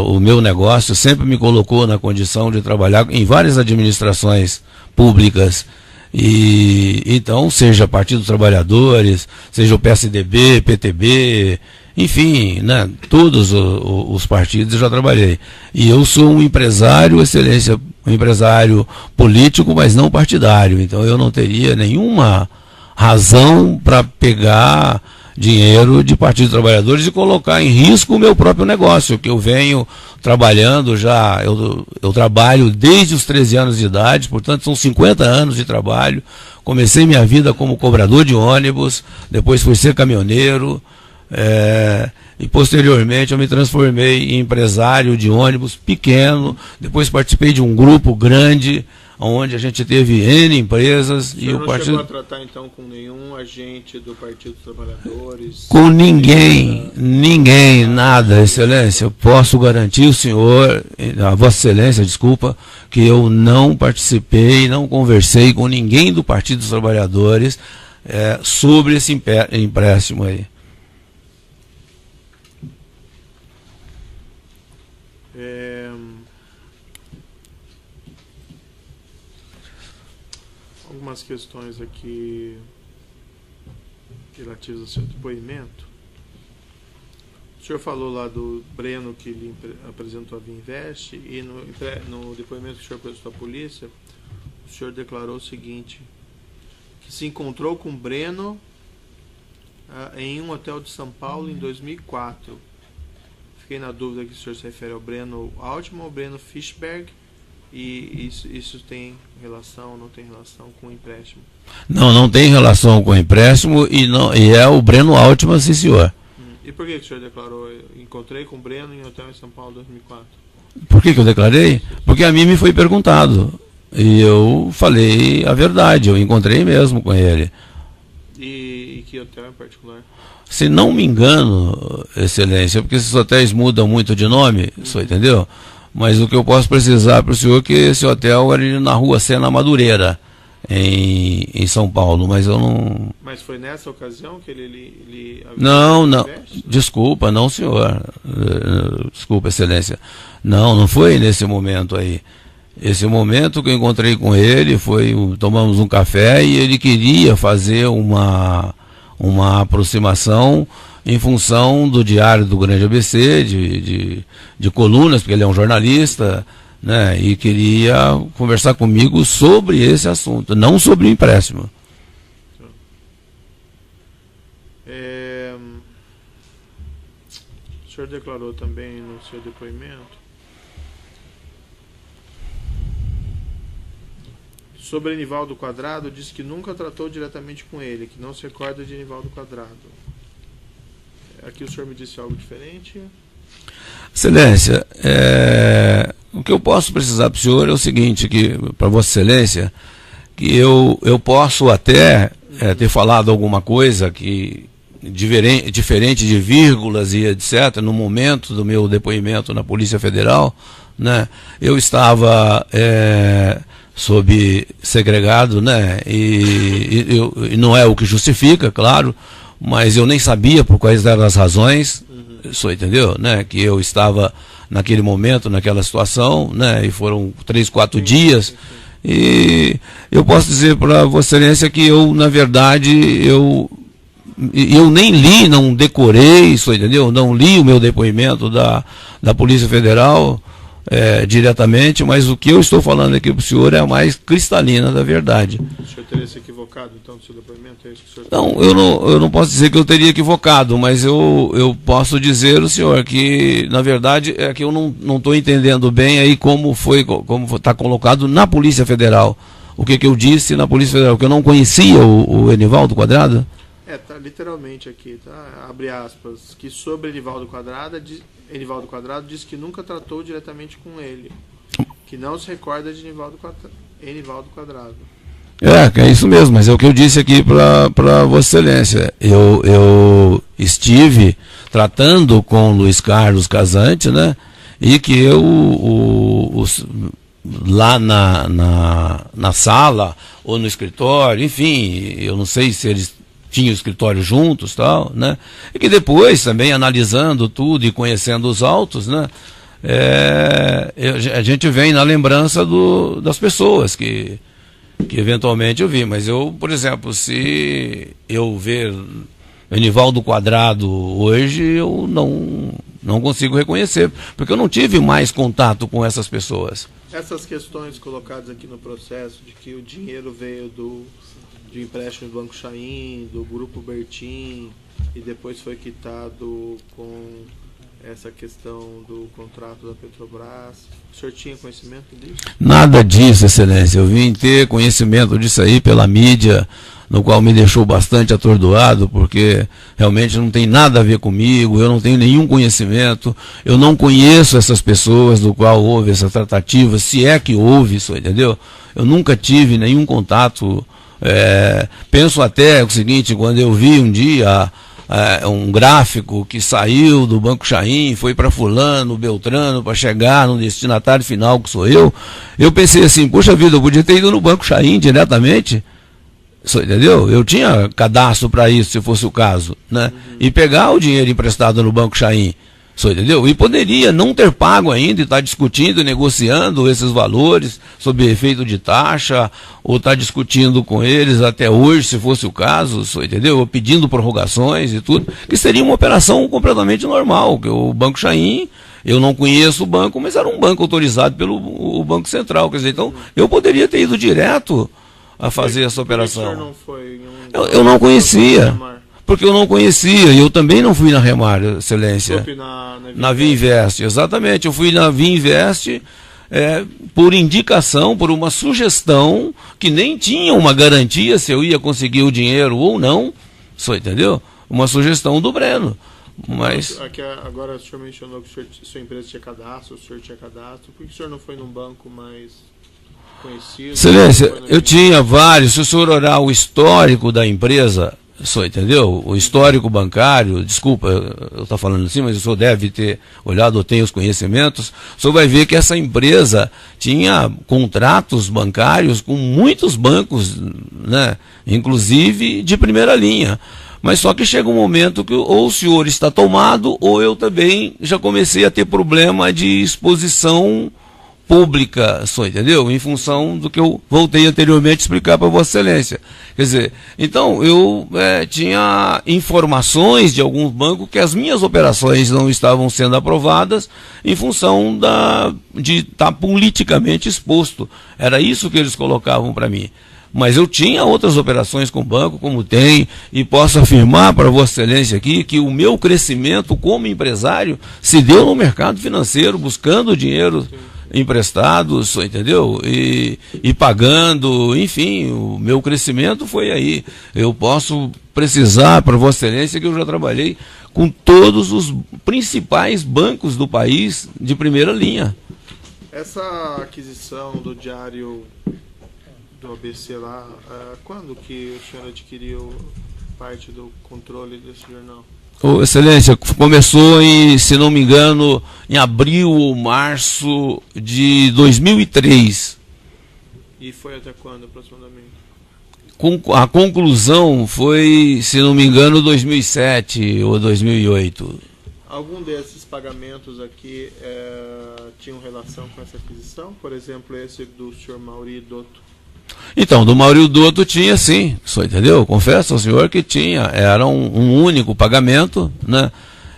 Speaker 2: O meu negócio sempre me colocou na condição de trabalhar em várias administrações públicas. E então, seja Partido dos Trabalhadores, seja o PSDB, PTB, enfim, né, todos os partidos eu já trabalhei. E eu sou um empresário, excelência, um empresário político, mas não partidário. Então eu não teria nenhuma razão para pegar dinheiro de Partido dos Trabalhadores e colocar em risco o meu próprio negócio, que eu venho trabalhando já, eu trabalho desde os 13 anos de idade, portanto são 50 anos de trabalho. Comecei minha vida como cobrador de ônibus, depois fui ser caminhoneiro, e posteriormente eu me transformei em empresário de ônibus pequeno, depois participei de um grupo grande, onde a gente teve N empresas.
Speaker 1: E o partido não chegou a tratar então com nenhum agente do Partido dos Trabalhadores?
Speaker 2: Com ninguém, nada, Excelência. Eu posso garantir o senhor, a Vossa Excelência, desculpa, que eu não participei, não conversei com ninguém do Partido dos Trabalhadores sobre esse empréstimo aí.
Speaker 1: Algumas questões aqui relativas ao seu depoimento. O senhor falou lá do Breno que lhe apresentou a Vinvest, e no depoimento que o senhor apresentou à polícia, o senhor declarou o seguinte, que se encontrou com o Breno em um hotel de São Paulo em 2004. Fiquei na dúvida que o senhor se refere ao Breno Altman ou Breno Fischberg, e isso tem relação, não tem relação com o empréstimo?
Speaker 2: Não tem relação com o empréstimo, e é o Breno Altman, sim, senhor.
Speaker 1: E por que o senhor declarou, encontrei com o Breno em hotel em São Paulo em 2004?
Speaker 2: Por que eu declarei? Porque a mim me foi perguntado, e eu falei a verdade, eu encontrei mesmo com ele.
Speaker 1: E que hotel em particular?
Speaker 2: Se não me engano, Excelência, porque esses hotéis mudam muito de nome, senhor entendeu? Mas o que eu posso precisar para o senhor é que esse hotel era na rua Sena Madureira, em São Paulo, mas eu não...
Speaker 1: Mas foi nessa ocasião que ele
Speaker 2: não, desculpa, não, senhor. Desculpa, Excelência. Não foi nesse momento aí. Esse momento que eu encontrei com ele tomamos um café e ele queria fazer uma aproximação em função do Diário do Grande ABC, de colunas, porque ele é um jornalista, né, e queria conversar comigo sobre esse assunto, não sobre o empréstimo.
Speaker 1: O senhor declarou também no seu depoimento sobre Enivaldo Quadrado, disse que nunca tratou diretamente com ele, que não se recorda de Enivaldo Quadrado. Aqui o senhor me disse algo diferente?
Speaker 2: Excelência, o que eu posso precisar para o senhor é o seguinte, que para Vossa Excelência, que eu posso até ter falado alguma coisa que diferente de vírgulas e etc., no momento do meu depoimento na Polícia Federal, né, eu estava sob segregado, né, e não é o que justifica, claro, mas eu nem sabia por quais eram as razões, senhor entendeu, né, que eu estava naquele momento, naquela situação, né, e foram 3, 4 dias, e eu posso dizer para Vossa Excelência que eu, na verdade, eu nem li, não decorei, senhor entendeu, não li o meu depoimento da Polícia Federal diretamente, mas o que eu estou falando aqui para o senhor é a mais cristalina da verdade.
Speaker 1: O senhor teria se equivocado, então, do seu depoimento? É isso que o senhor...
Speaker 2: Não, eu não posso dizer que eu teria equivocado, mas eu posso dizer ao senhor que, na verdade, é que eu não estou entendendo bem aí como está colocado na Polícia Federal. O que eu disse na Polícia Federal, que eu não conhecia o Enivaldo Quadrado?
Speaker 1: Tá literalmente aqui, tá? Abre aspas, que sobre Enivaldo Quadrado disse que nunca tratou diretamente com ele, que não se recorda de Enivaldo Quadrado.
Speaker 2: É isso mesmo, mas é o que eu disse aqui para Vossa Excelência. Eu estive tratando com o Luiz Carlos Casante, né? E que lá na sala ou no escritório, enfim, eu não sei se eles tinham o escritório juntos, tal, né? E que depois, também analisando tudo e conhecendo os autos, né? A gente vem na lembrança das pessoas que eventualmente eu vi, mas eu, por exemplo, se eu ver Enivaldo Quadrado hoje, eu não consigo reconhecer, porque eu não tive mais contato com essas pessoas.
Speaker 1: Essas questões colocadas aqui no processo, de que o dinheiro veio de empréstimo do Banco Chaim, do Grupo Bertin, e depois foi quitado com essa questão do contrato da Petrobras, o senhor tinha conhecimento disso?
Speaker 2: Nada disso, Excelência. Eu vim ter conhecimento disso aí pela mídia, no qual me deixou bastante atordoado, porque realmente não tem nada a ver comigo, eu não tenho nenhum conhecimento, eu não conheço essas pessoas do qual houve essa tratativa, se é que houve isso, entendeu? Eu nunca tive nenhum contato. Penso até o seguinte, quando eu vi um dia um gráfico que saiu do Banco Chaim, foi para fulano, Beltrano, para chegar no destinatário final, que sou eu pensei assim, poxa vida, eu podia ter ido no Banco Chaim diretamente, entendeu? Eu tinha cadastro para isso, se fosse o caso, né? E pegar o dinheiro emprestado no Banco Chaim, entendeu? E poderia não ter pago ainda e estar discutindo, negociando esses valores sob efeito de taxa, ou estar discutindo com eles até hoje, se fosse o caso, entendeu? Ou pedindo prorrogações e tudo, que seria uma operação completamente normal, que o Banco Chaim, eu não conheço o banco, mas era um banco autorizado pelo Banco Central, quer dizer, então eu poderia ter ido direto a fazer essa operação.
Speaker 1: Não foi
Speaker 2: eu não conhecia. Porque eu não conhecia, e eu também não fui na Remar, Excelência. Na Via Invest, exatamente. Eu fui na Via Invest por indicação, por uma sugestão, que nem tinha uma garantia se eu ia conseguir o dinheiro ou não, entendeu? Uma sugestão do Breno. Mas...
Speaker 1: Aqui, agora o senhor mencionou que sua empresa tinha cadastro, o senhor tinha cadastro. Por que o senhor não foi num banco mais conhecido?
Speaker 2: Excelência, eu tinha vários. Se o senhor olhar o histórico da empresa... entendeu? O histórico bancário, desculpa, eu estou falando assim, mas o senhor deve ter olhado ou tem os conhecimentos, o senhor vai ver que essa empresa tinha contratos bancários com muitos bancos, né? Inclusive de primeira linha. Mas só que chega um momento que ou o senhor está tomado, ou eu também já comecei a ter problema de exposição pública, entendeu? Em função do que eu voltei anteriormente a explicar para Vossa Excelência. Quer dizer, então eu tinha informações de alguns bancos que as minhas operações não estavam sendo aprovadas em função de estar politicamente exposto. Era isso que eles colocavam para mim. Mas eu tinha outras operações com o banco, como tem, e posso afirmar para Vossa Excelência aqui que o meu crescimento como empresário se deu no mercado financeiro, buscando dinheiro emprestados, entendeu? E pagando, enfim, o meu crescimento foi aí. Eu posso precisar para Vossa Excelência que eu já trabalhei com todos os principais bancos do país de primeira linha.
Speaker 1: Essa aquisição do diário do ABC lá, quando que o senhor adquiriu parte do controle desse jornal?
Speaker 2: Excelência, começou se não me engano, em abril ou março de 2003.
Speaker 1: E foi até quando, aproximadamente?
Speaker 2: A conclusão foi, se não me engano, 2007 ou 2008.
Speaker 1: Algum desses pagamentos aqui tinham relação com essa aquisição? Por exemplo, esse do senhor Mauri Dotto?
Speaker 2: Então, do Maurício Dotto tinha sim, entendeu? Confesso ao senhor que tinha, era um único pagamento, né?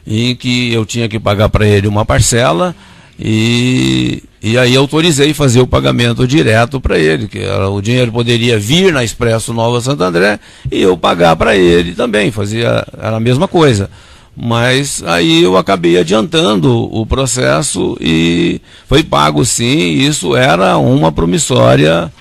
Speaker 2: Em que eu tinha que pagar para ele uma parcela e aí autorizei fazer o pagamento direto para ele, que o dinheiro poderia vir na Expresso Nova Santo André e eu pagar para ele também, era a mesma coisa. Mas aí eu acabei adiantando o processo e foi pago sim, isso era uma promissória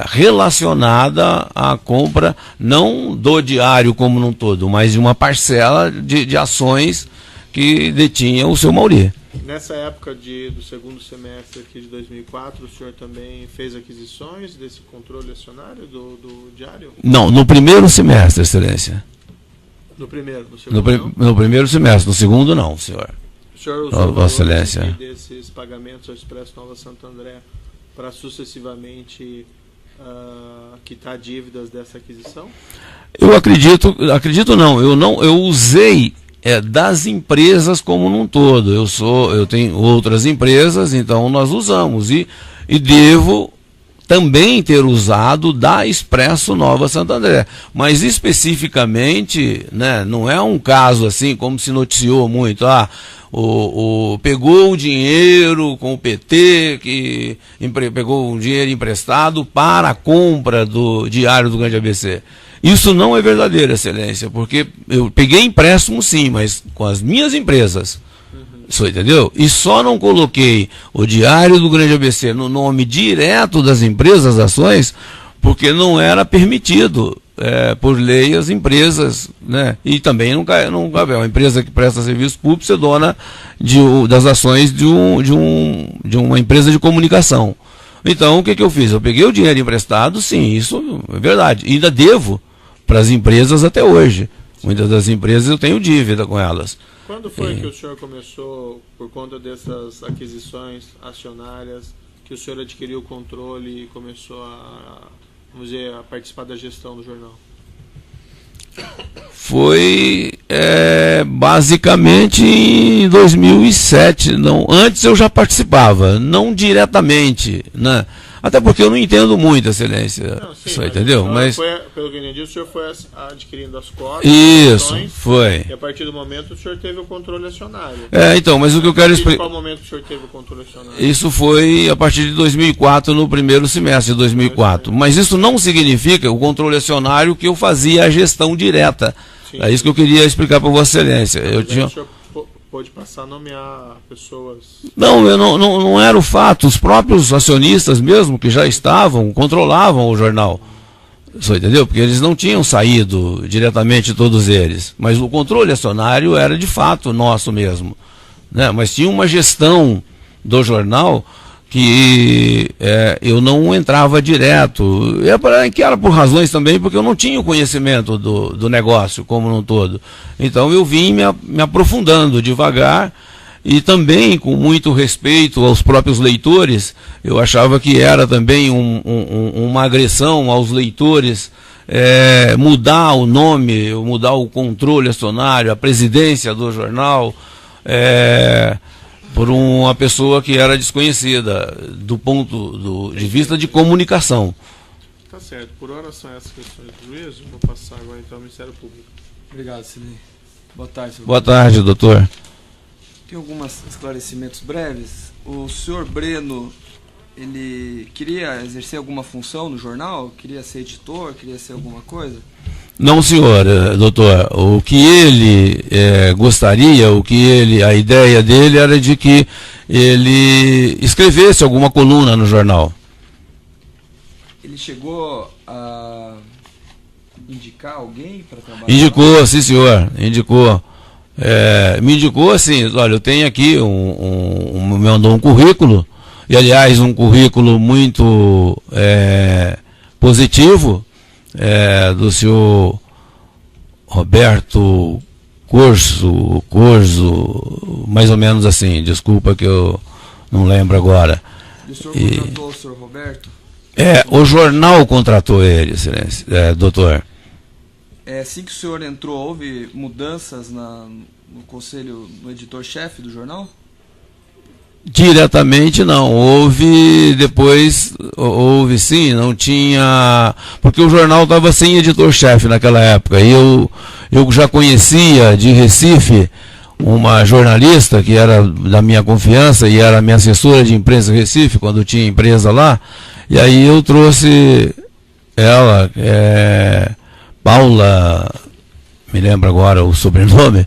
Speaker 2: relacionada à compra, não do diário como num todo, mas de uma parcela de ações que detinha o seu Mauri.
Speaker 1: Nessa época do segundo semestre aqui de 2004, o senhor também fez aquisições desse controle acionário do diário?
Speaker 2: Não, no primeiro semestre, Excelência.
Speaker 1: No primeiro, no segundo não?
Speaker 2: No primeiro semestre, no segundo não, senhor.
Speaker 1: O senhor usou
Speaker 2: Vossa Excelência
Speaker 1: desses pagamentos ao Expresso Nova Santo André para sucessivamente quitar dívidas dessa aquisição?
Speaker 2: Eu acredito não, eu usei das empresas como num todo. Eu tenho outras empresas, então nós usamos e devo também ter usado da Expresso Nova Santo André, mas especificamente, né, não é um caso assim como se noticiou muito, pegou o dinheiro com o PT, que pegou um dinheiro emprestado para a compra do Diário do Grande ABC. Isso não é verdadeiro, Excelência, porque eu peguei empréstimo sim, mas com as minhas empresas. Isso, entendeu? E só não coloquei o Diário do Grande ABC no nome direto das empresas, ações, porque não era permitido por lei as empresas, né? E também não cabe uma empresa que presta serviço público ser dona das ações de uma empresa de comunicação. Então, o que eu fiz? Eu peguei o dinheiro emprestado, sim, isso é verdade. E ainda devo para as empresas até hoje. Muitas das empresas eu tenho dívida com elas.
Speaker 1: Quando foi que o senhor começou, por conta dessas aquisições acionárias, que o senhor adquiriu o controle e começou a participar da gestão do jornal?
Speaker 2: Foi basicamente em 2007. Não, antes eu já participava, não diretamente, né? Até porque eu não entendo muito, Excelência.
Speaker 1: Não, sim,
Speaker 2: isso, entendeu? Mas
Speaker 1: pelo que eu entendi, o senhor foi adquirindo as cotas.
Speaker 2: Isso, foi.
Speaker 1: E a partir do momento o senhor teve o controle acionário.
Speaker 2: Então, mas o que eu quero explicar.
Speaker 1: Em qual momento o senhor teve o controle acionário?
Speaker 2: Isso foi a partir de 2004, no primeiro semestre de 2004. Mas isso não significa o controle acionário que eu fazia a gestão direta. Sim. É isso que eu queria explicar para Vossa Excelência.
Speaker 1: O senhor pode passar a nomear pessoas?
Speaker 2: Não era o fato. Os próprios acionistas mesmo, que já estavam, controlavam o jornal. Você entendeu? Porque eles não tinham saído diretamente, todos eles. Mas o controle acionário era de fato nosso mesmo, né? Mas tinha uma gestão do jornal que eu não entrava direto. Que era por razões também, porque eu não tinha o conhecimento do negócio como um todo. Então eu vim me aprofundando devagar e também com muito respeito aos próprios leitores. Eu achava que era também uma agressão aos leitores mudar o nome, mudar o controle acionário, a presidência do jornal, por uma pessoa que era desconhecida do ponto de vista de comunicação.
Speaker 1: Tá certo. Por hora são essas questões do juízo. Vou passar agora então ao Ministério Público.
Speaker 3: Obrigado, Sidney. Boa tarde, senhor.
Speaker 2: Boa tarde, doutor.
Speaker 3: Tem alguns esclarecimentos breves. O senhor Breno, ele queria exercer alguma função no jornal? Queria ser editor? Queria ser alguma coisa?
Speaker 2: Não, senhor, doutor. O que ele gostaria, a ideia dele era de que ele escrevesse alguma coluna no jornal.
Speaker 3: Ele chegou a indicar alguém para trabalhar?
Speaker 2: Indicou, sim, senhor. Indicou. Me indicou assim, olha, eu tenho aqui me mandou um currículo, e aliás um currículo muito positivo, do senhor Roberto Corso, mais ou menos assim, desculpa que eu não lembro agora.
Speaker 3: E o senhor contratou o senhor Roberto?
Speaker 2: O jornal contratou ele, excelência, doutor.
Speaker 3: Assim que o senhor entrou, houve mudanças no conselho, no editor-chefe do jornal?
Speaker 2: Diretamente não, houve sim, não tinha, porque o jornal estava sem editor-chefe naquela época, e eu já conhecia de Recife uma jornalista que era da minha confiança e era minha assessora de imprensa em Recife, quando eu tinha empresa lá, e aí eu trouxe ela, Paula, me lembro agora o sobrenome.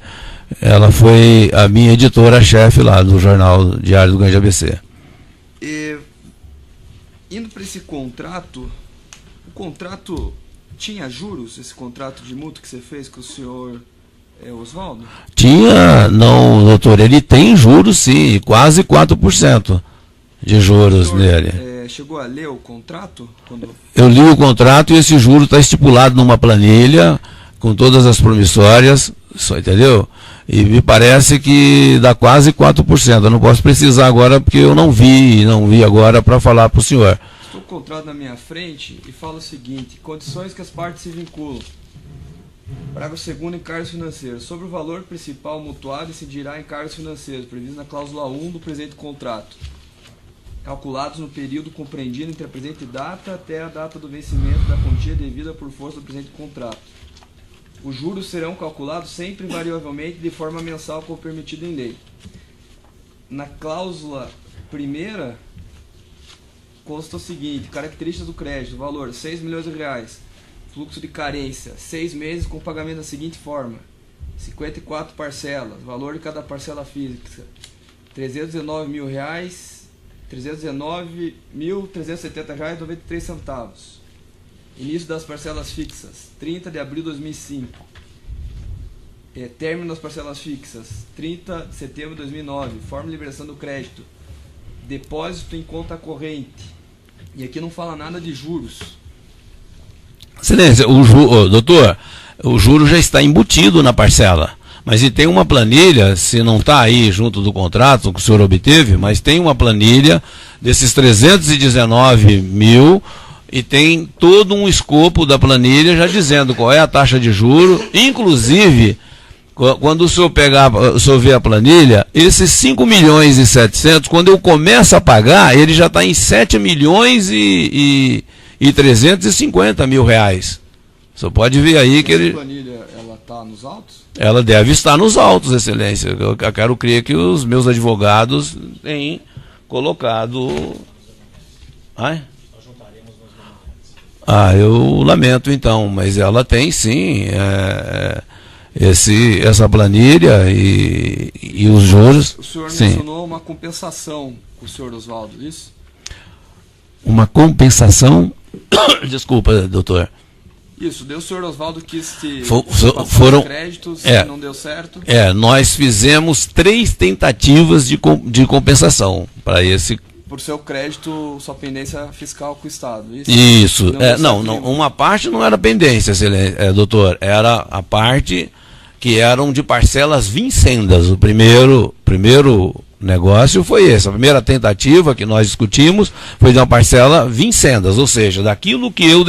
Speaker 2: Ela foi a minha editora-chefe lá do jornal Diário do Grande ABC.
Speaker 3: Indo para esse contrato, o contrato tinha juros, esse contrato de mútuo que você fez com o senhor Oswaldo?
Speaker 2: Tinha, não, doutor, ele tem juros sim, quase 4% de juros
Speaker 3: Doutor,
Speaker 2: nele.
Speaker 3: Chegou a ler o contrato?
Speaker 2: Eu li o contrato e esse juro está estipulado numa planilha com todas as promissórias, só, entendeu? E me parece que dá quase 4%. Eu não posso precisar agora porque eu não vi agora para falar para o senhor.
Speaker 3: Estou com o contrato na minha frente e fala o seguinte: condições que as partes se vinculam. Parágrafo 2º, encargos financeiros. Sobre o valor principal mutuado incidirá encargos financeiros, previsto na cláusula 1 do presente contrato, calculados no período compreendido entre a presente data até a data do vencimento da quantia devida por força do presente contrato. Os juros serão calculados sempre variavelmente de forma mensal, como permitido em lei. Na cláusula primeira, consta o seguinte: características do crédito, valor R$6 milhões, fluxo de carência, 6 meses com pagamento da seguinte forma: 54 parcelas, valor de cada parcela fixa, R$319.370,93. Início das parcelas fixas, 30 de abril de 2005. Término das parcelas fixas, 30 de setembro de 2009. Forma de liberação do crédito, depósito em conta corrente. E aqui não fala nada de juros.
Speaker 2: Excelência, doutor, o juro já está embutido na parcela. Mas e tem uma planilha, se não está aí junto do contrato que o senhor obteve, mas tem uma planilha desses 319 mil e tem todo um escopo da planilha já dizendo qual é a taxa de juro. Inclusive, quando o senhor vê a planilha, esses 5 milhões e 700, quando eu começo a pagar, ele já está em 7 milhões e 350 mil reais. Você pode ver aí que ele...
Speaker 3: Essa planilha, ela está nos autos?
Speaker 2: Ela deve estar nos autos, excelência. Eu quero crer que os meus advogados têm colocado... Ai? Eu lamento então, mas ela tem sim essa planilha e os juros.
Speaker 3: O senhor
Speaker 2: sim.
Speaker 3: mencionou uma compensação com o senhor Oswaldo, isso?
Speaker 2: Uma compensação? Desculpa, doutor.
Speaker 3: Isso, o senhor Oswaldo quis te
Speaker 2: foram
Speaker 3: créditos, não deu certo?
Speaker 2: Nós fizemos 3 tentativas de compensação para esse.
Speaker 3: Por seu crédito, sua pendência fiscal com o Estado, isso?
Speaker 2: Isso. Não, uma parte não era pendência, doutor, era a parte que eram de parcelas vincendas. O primeiro negócio foi esse. A primeira tentativa que nós discutimos foi de uma parcela vincendas, ou seja, daquilo que eu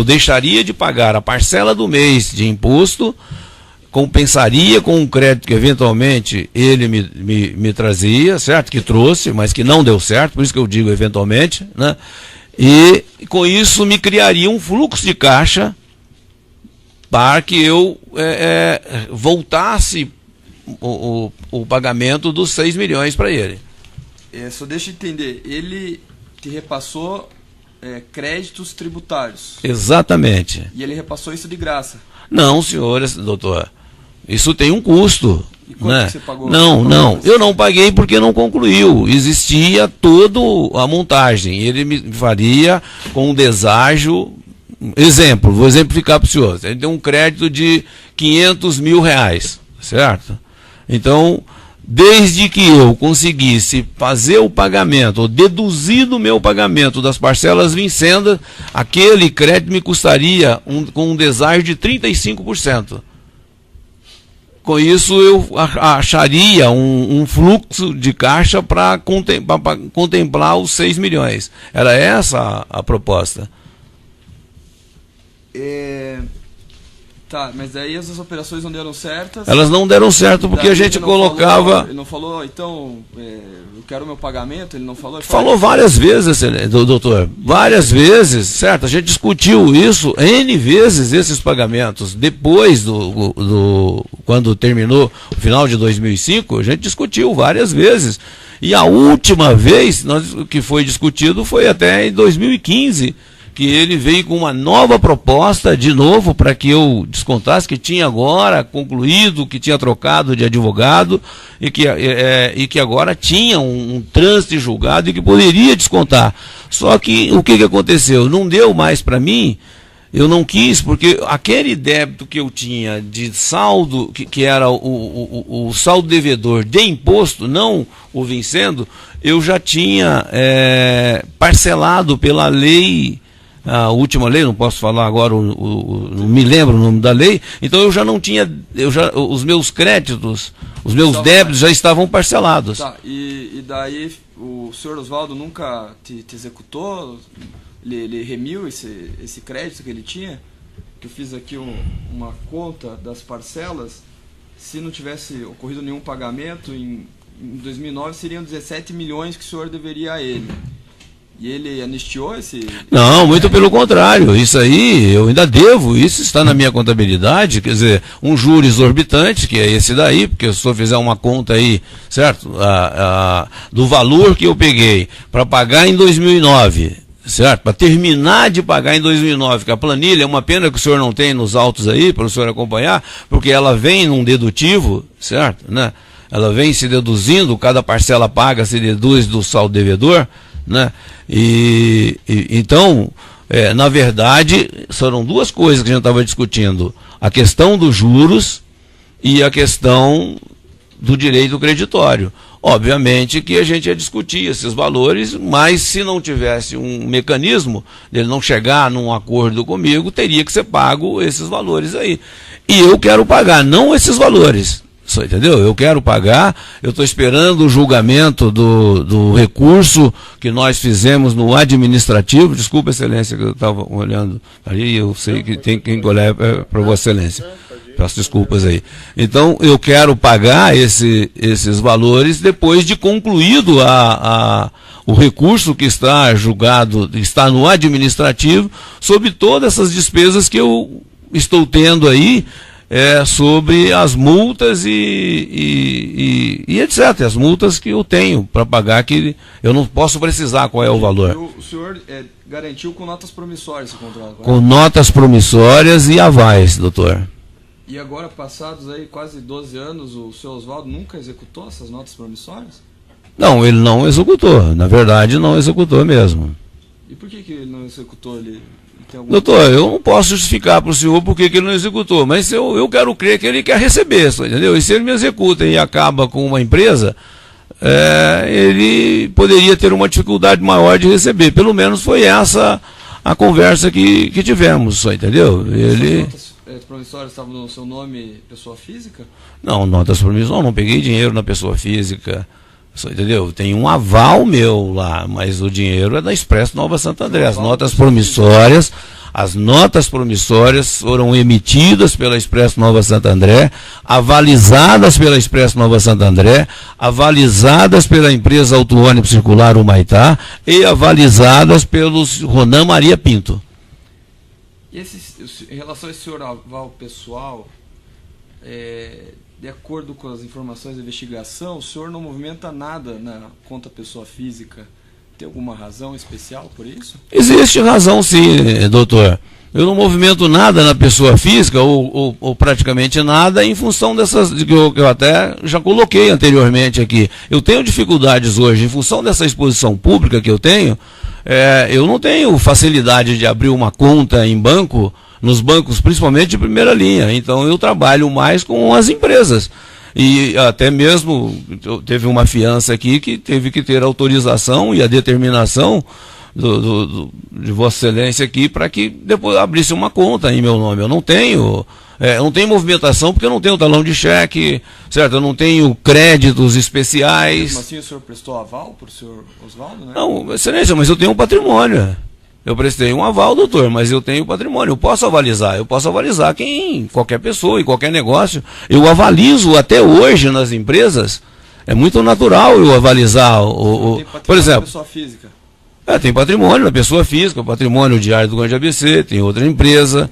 Speaker 2: deixaria de pagar a parcela do mês de imposto, compensaria com um crédito que eventualmente ele me trazia, certo? Que trouxe, mas que não deu certo, por isso que eu digo eventualmente, né? E com isso me criaria um fluxo de caixa para que eu voltasse o pagamento dos 6 milhões para ele.
Speaker 3: Só deixa eu entender, ele te repassou créditos tributários.
Speaker 2: Exatamente.
Speaker 3: E ele repassou isso de graça?
Speaker 2: Não, senhor, doutor. Isso tem um custo.
Speaker 3: E quanto que você pagou?
Speaker 2: Não, eu não paguei porque não concluiu. Existia toda a montagem. Ele me faria com um deságio. Exemplo, vou exemplificar para o senhor. Ele tem um crédito de 500 mil reais, certo? Então, desde que eu conseguisse fazer o pagamento, ou deduzir do meu pagamento das parcelas vincendas, aquele crédito me custaria com um deságio de 35%. Com isso, eu acharia um fluxo de caixa para contemplar os 6 milhões. Era essa a proposta.
Speaker 3: Tá, mas aí essas operações não deram certas?
Speaker 2: Elas não deram certo porque a gente colocava...
Speaker 3: Ele não falou, então, eu quero o meu pagamento? Ele não falou?
Speaker 2: Falou várias vezes, doutor. Várias vezes, certo? A gente discutiu isso N vezes, esses pagamentos. Depois quando terminou o final de 2005, a gente discutiu várias vezes. E a última vez que foi discutido foi até em 2015, que ele veio com uma nova proposta, de novo, para que eu descontasse, que tinha agora concluído, que tinha trocado de advogado, e que agora tinha um trânsito julgado e que poderia descontar. Só que o que aconteceu? Não deu mais para mim, Eu não quis, porque aquele débito que eu tinha de saldo, que era o saldo devedor de imposto, não o vencendo, eu já tinha parcelado pela lei, a última lei, não posso falar agora, não me lembro o nome da lei, então eu já não tinha, os meus créditos, os meus débitos já estavam parcelados.
Speaker 3: Tá, e daí o senhor Oswaldo nunca te executou? Ele remiu esse crédito que ele tinha? Que eu fiz aqui uma conta das parcelas. Se não tivesse ocorrido nenhum pagamento, em 2009 seriam 17 milhões que o senhor deveria a ele. E ele anistiou esse...
Speaker 2: Não, muito pelo contrário. Isso aí eu ainda devo. Isso está na minha contabilidade. Quer dizer, um juro exorbitante, que é esse daí, porque se eu fizer uma conta aí, certo? Do valor que eu peguei para pagar em 2009, certo? Para terminar de pagar em 2009, que a planilha é uma pena que o senhor não tem nos autos aí, para o senhor acompanhar, porque ela vem num dedutivo, certo? Né? Ela vem se deduzindo, cada parcela paga se deduz do saldo devedor, né? Então, na verdade, foram duas coisas que a gente estava discutindo: a questão dos juros e a questão do direito creditório. Obviamente que a gente ia discutir esses valores, mas se não tivesse um mecanismo dele não chegar num acordo comigo, teria que ser pago esses valores aí. E eu quero pagar, não esses valores. Só, entendeu? Eu quero pagar, eu estou esperando o julgamento do recurso que nós fizemos no administrativo. Desculpa, Excelência, que eu estava olhando ali, eu sei que tem que olhar para Vossa Excelência. Peço desculpas aí. Então, eu quero pagar esses valores depois de concluído o recurso que está julgado, está no administrativo, sobre todas essas despesas que eu estou tendo aí, sobre as multas e etc. As multas que eu tenho para pagar, que eu não posso precisar qual é o valor.
Speaker 3: O senhor garantiu com notas promissórias esse contrato?
Speaker 2: Com notas promissórias e avais, doutor.
Speaker 3: E agora, passados aí quase 12 anos, o senhor Oswaldo nunca executou essas notas promissórias?
Speaker 2: Não, ele não executou. Na verdade, não executou mesmo.
Speaker 3: E por que ele não executou? Ele tem algum...
Speaker 2: Doutor, eu não posso justificar para o senhor por que ele não executou, mas eu quero crer que ele quer receber, entendeu? E se ele me executa e acaba com uma empresa, ele poderia ter uma dificuldade maior de receber. Pelo menos foi essa a conversa que tivemos, entendeu? Ele...
Speaker 3: promissórias estavam no seu nome, pessoa física?
Speaker 2: Não, notas promissórias, não peguei dinheiro na pessoa física, entendeu? Tem um aval meu lá, mas o dinheiro é da Expresso Nova Santo André. As notas promissórias foram emitidas pela Expresso Nova Santo André, avalizadas pela Expresso Nova Santo André, avalizadas pela empresa Auto-ônibus Circular Humaitá e avalizadas pelo Ronan Maria Pinto.
Speaker 3: E em relação a esse senhor aval pessoal, de acordo com as informações da investigação, o senhor não movimenta nada na conta pessoa física. Tem alguma razão especial por isso? Existe
Speaker 2: razão, sim, doutor. Eu não movimento nada na pessoa física, ou praticamente nada, em função dessas que eu até já coloquei anteriormente aqui. Eu tenho dificuldades hoje, em função dessa exposição pública que eu tenho. Eu não tenho facilidade de abrir uma conta em banco, nos bancos, principalmente de primeira linha. Então eu trabalho mais com as empresas. E até mesmo teve uma fiança aqui que teve que ter autorização e a determinação de Vossa Excelência aqui para que depois abrisse uma conta em meu nome. Eu não tenho movimentação porque eu não tenho talão de cheque, certo? Eu não tenho créditos especiais.
Speaker 3: Mesmo assim o senhor prestou aval para o senhor Oswaldo, né?
Speaker 2: Não, Excelência, mas eu tenho um patrimônio. Eu prestei um aval, doutor, mas eu tenho patrimônio. Eu posso avalizar qualquer pessoa e qualquer negócio. Eu avalizo até hoje nas empresas. É muito natural eu avalizar por exemplo.
Speaker 3: Pessoa física.
Speaker 2: Tem patrimônio na pessoa física, patrimônio Diário do Grande ABC, tem outra empresa.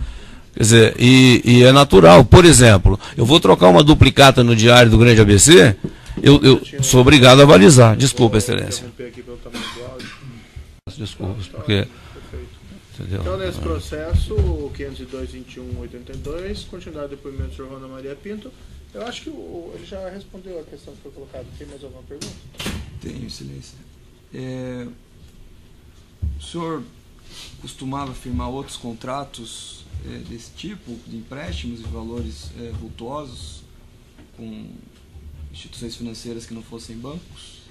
Speaker 2: Quer dizer, e é natural. Por exemplo, eu vou trocar uma duplicata no Diário do Grande ABC, eu sou obrigado a avalizar. Desculpa, Excelência. Desculpas, porque...
Speaker 1: Entendeu? Então, nesse processo, o 502.21.82, continuidade do depoimento do senhor Ronan Maria Pinto, eu acho que ele já respondeu a questão que foi colocada. Tem mais alguma pergunta?
Speaker 3: Tenho, Excelência. O senhor costumava firmar outros contratos desse tipo, de empréstimos e valores vultuosos com instituições financeiras que não fossem bancos?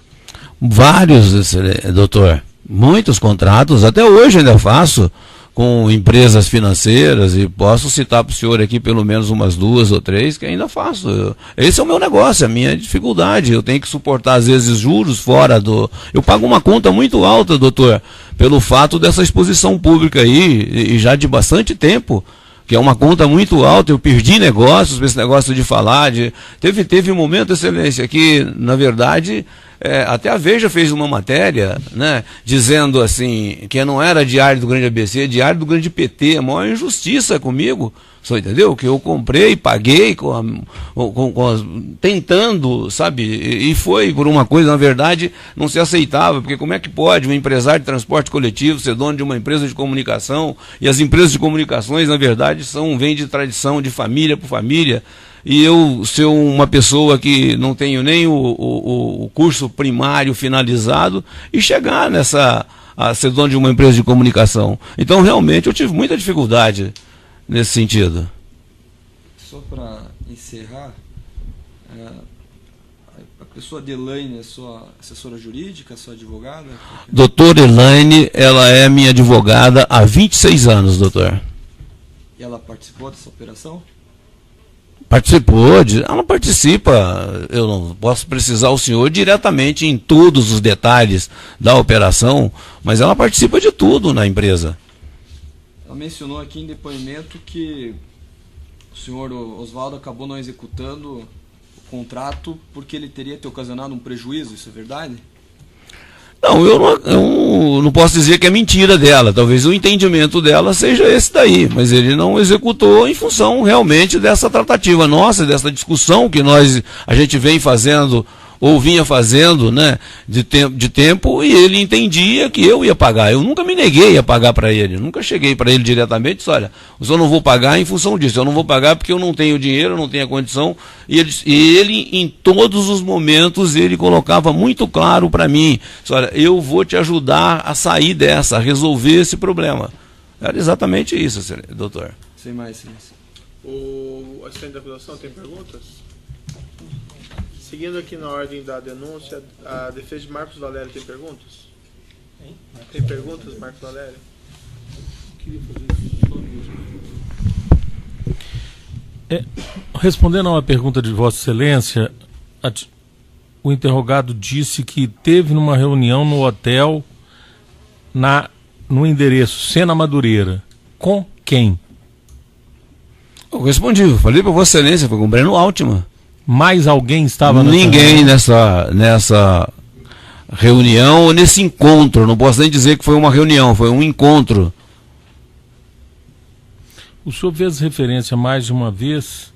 Speaker 2: Vários, doutor. Muitos contratos, até hoje ainda faço, com empresas financeiras, e posso citar para o senhor aqui pelo menos umas 2 ou 3 que ainda faço. Esse é o meu negócio, a minha dificuldade. Eu tenho que suportar, às vezes, juros fora do... Eu pago uma conta muito alta, doutor, pelo fato dessa exposição pública aí, e já de bastante tempo, que é uma conta muito alta. Eu perdi negócios, esse negócio de falar, teve um momento, excelência, que, na verdade, até a Veja fez uma matéria, né, dizendo assim, que não era Diário do Grande ABC, Diário do Grande PT, a maior injustiça comigo, só entendeu? Que eu comprei e paguei tentando, sabe, e foi por uma coisa, na verdade, não se aceitava, porque como é que pode um empresário de transporte coletivo ser dono de uma empresa de comunicação, e as empresas de comunicações, na verdade, vêm de tradição de família por família, e eu ser uma pessoa que não tenho nem o curso primário finalizado e chegar a ser dono de uma empresa de comunicação. Então, realmente, eu tive muita dificuldade nesse sentido.
Speaker 3: Só para encerrar, a pessoa de Elaine é sua assessora jurídica, sua advogada?
Speaker 2: Doutora Elaine, ela é minha advogada há 26 anos, doutor.
Speaker 3: E ela participou dessa operação?
Speaker 2: Participou, ela participa. Eu não posso precisar o senhor diretamente em todos os detalhes da operação, mas ela participa de tudo na empresa.
Speaker 3: Ela mencionou aqui em depoimento que o senhor Oswaldo acabou não executando o contrato porque ele teria te ocasionado um prejuízo, isso é verdade?
Speaker 2: Não, eu não posso dizer que é mentira dela. Talvez o entendimento dela seja esse daí, mas ele não executou em função realmente dessa tratativa nossa, dessa discussão que a gente vem fazendo, ou vinha fazendo, né, de tempo, e ele entendia que eu ia pagar. Eu nunca me neguei a pagar para ele, nunca cheguei para ele diretamente e disse, olha, eu não vou pagar em função disso, eu não vou pagar porque eu não tenho dinheiro, eu não tenho a condição, e ele em todos os momentos, ele colocava muito claro para mim, disse, olha, eu vou te ajudar a sair dessa, a resolver esse problema. Era exatamente isso, doutor.
Speaker 3: Sem mais, silêncio.
Speaker 1: O assistente da acusação tem perguntas? Seguindo aqui na ordem da denúncia, a defesa de Marcos Valério tem perguntas? Tem perguntas, Marcos Valério?
Speaker 4: Respondendo a uma pergunta de Vossa Excelência, o interrogado disse que teve numa reunião no hotel no endereço Sena Madureira. Com quem?
Speaker 2: Eu respondi, eu falei para Vossa Excelência, foi com o Breno Altman. Mais
Speaker 4: alguém estava
Speaker 2: Ninguém nessa reunião ou nesse encontro. Não posso nem dizer que foi uma reunião, foi um encontro.
Speaker 4: O senhor fez referência mais de uma vez